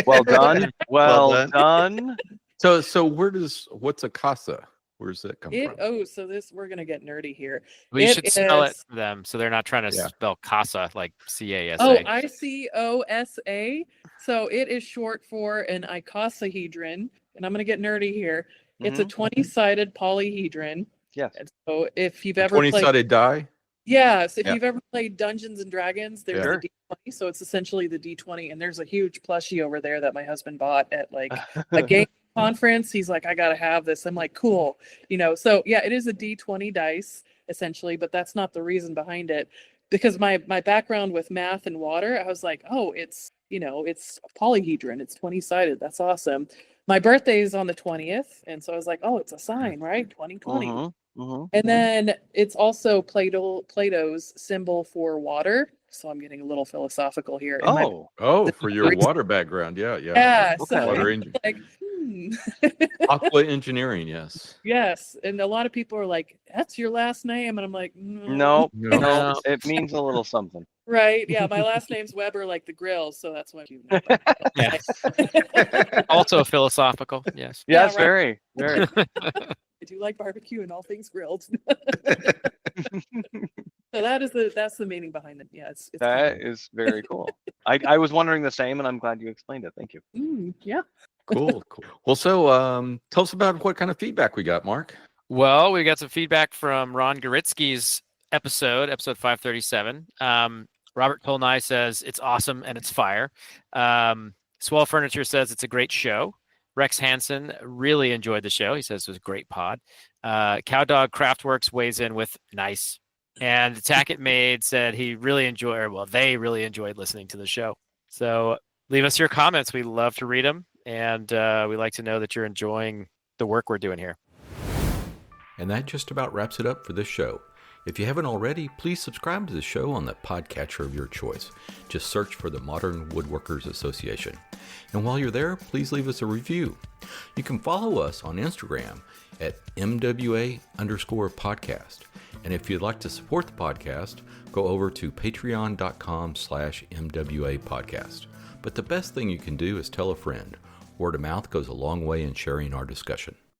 Speaker 3: Well done. Well done.
Speaker 1: So what's a casa? Where does that come from?
Speaker 2: Oh, so we're going to get nerdy here.
Speaker 4: We should spell it for them so they're not trying to spell casa like CASA.
Speaker 2: Oh, ICOSA. So it is short for an icosahedron. And I'm going to get nerdy here. It's a 20-sided polyhedron.
Speaker 3: Yes.
Speaker 2: And so if you've ever
Speaker 1: 20-sided die?
Speaker 2: Yes. If you've ever played Dungeons and Dragons, there's
Speaker 3: Sure.
Speaker 2: a D20. So it's essentially the D20. And there's a huge plushie over there that my husband bought at like a game conference. He's like, I got to have this. I'm like, cool. So yeah, it is a D20 dice essentially, but that's not the reason behind it. Because my background with math and water, I was like, oh, it's it's a polyhedron. It's 20-sided. That's awesome. My birthday is on the 20th. And so I was like, oh, it's a sign, right? 2020. And then it's also Plato's symbol for water. So I'm getting a little philosophical here.
Speaker 1: For your water background. Yeah.
Speaker 2: Yeah.
Speaker 1: Okay.
Speaker 2: So
Speaker 1: Water
Speaker 2: like,
Speaker 1: Aqua engineering, yes.
Speaker 2: Yes. And a lot of people are like, that's your last name. And I'm like,
Speaker 3: no, it means a little something.
Speaker 2: Right. Yeah. My last name's Weber, like the grill. So that's what you know.
Speaker 4: Yeah. Also philosophical. Yes.
Speaker 3: Yes,
Speaker 2: Yeah, right.
Speaker 3: very.
Speaker 2: I do like barbecue and all things grilled. So that's the meaning behind it. Yeah, it's
Speaker 3: that is very cool. I was wondering the same, and I'm glad you explained it. Thank you.
Speaker 2: Yeah.
Speaker 1: Cool. Well, so tell us about what kind of feedback we got, Mark.
Speaker 4: Well, we got some feedback from Ron Goritsky's episode 537. Robert Tolnai says it's awesome and it's fire. Swell Furniture says it's a great show. Rex Hansen really enjoyed the show. He says it was a great pod. Cowdog Craftworks weighs in with nice. And Tackett Maid said they really enjoyed listening to the show. So leave us your comments. We love to read them. And we like to know that you're enjoying the work we're doing here.
Speaker 1: And that just about wraps it up for this show. If you haven't already, please subscribe to the show on the podcatcher of your choice. Just search for the Modern Woodworkers Association. And while you're there, please leave us a review. You can follow us on Instagram at MWA_podcast. And if you'd like to support the podcast, go over to patreon.com/MWA podcast. But the best thing you can do is tell a friend. Word of mouth goes a long way in sharing our discussion.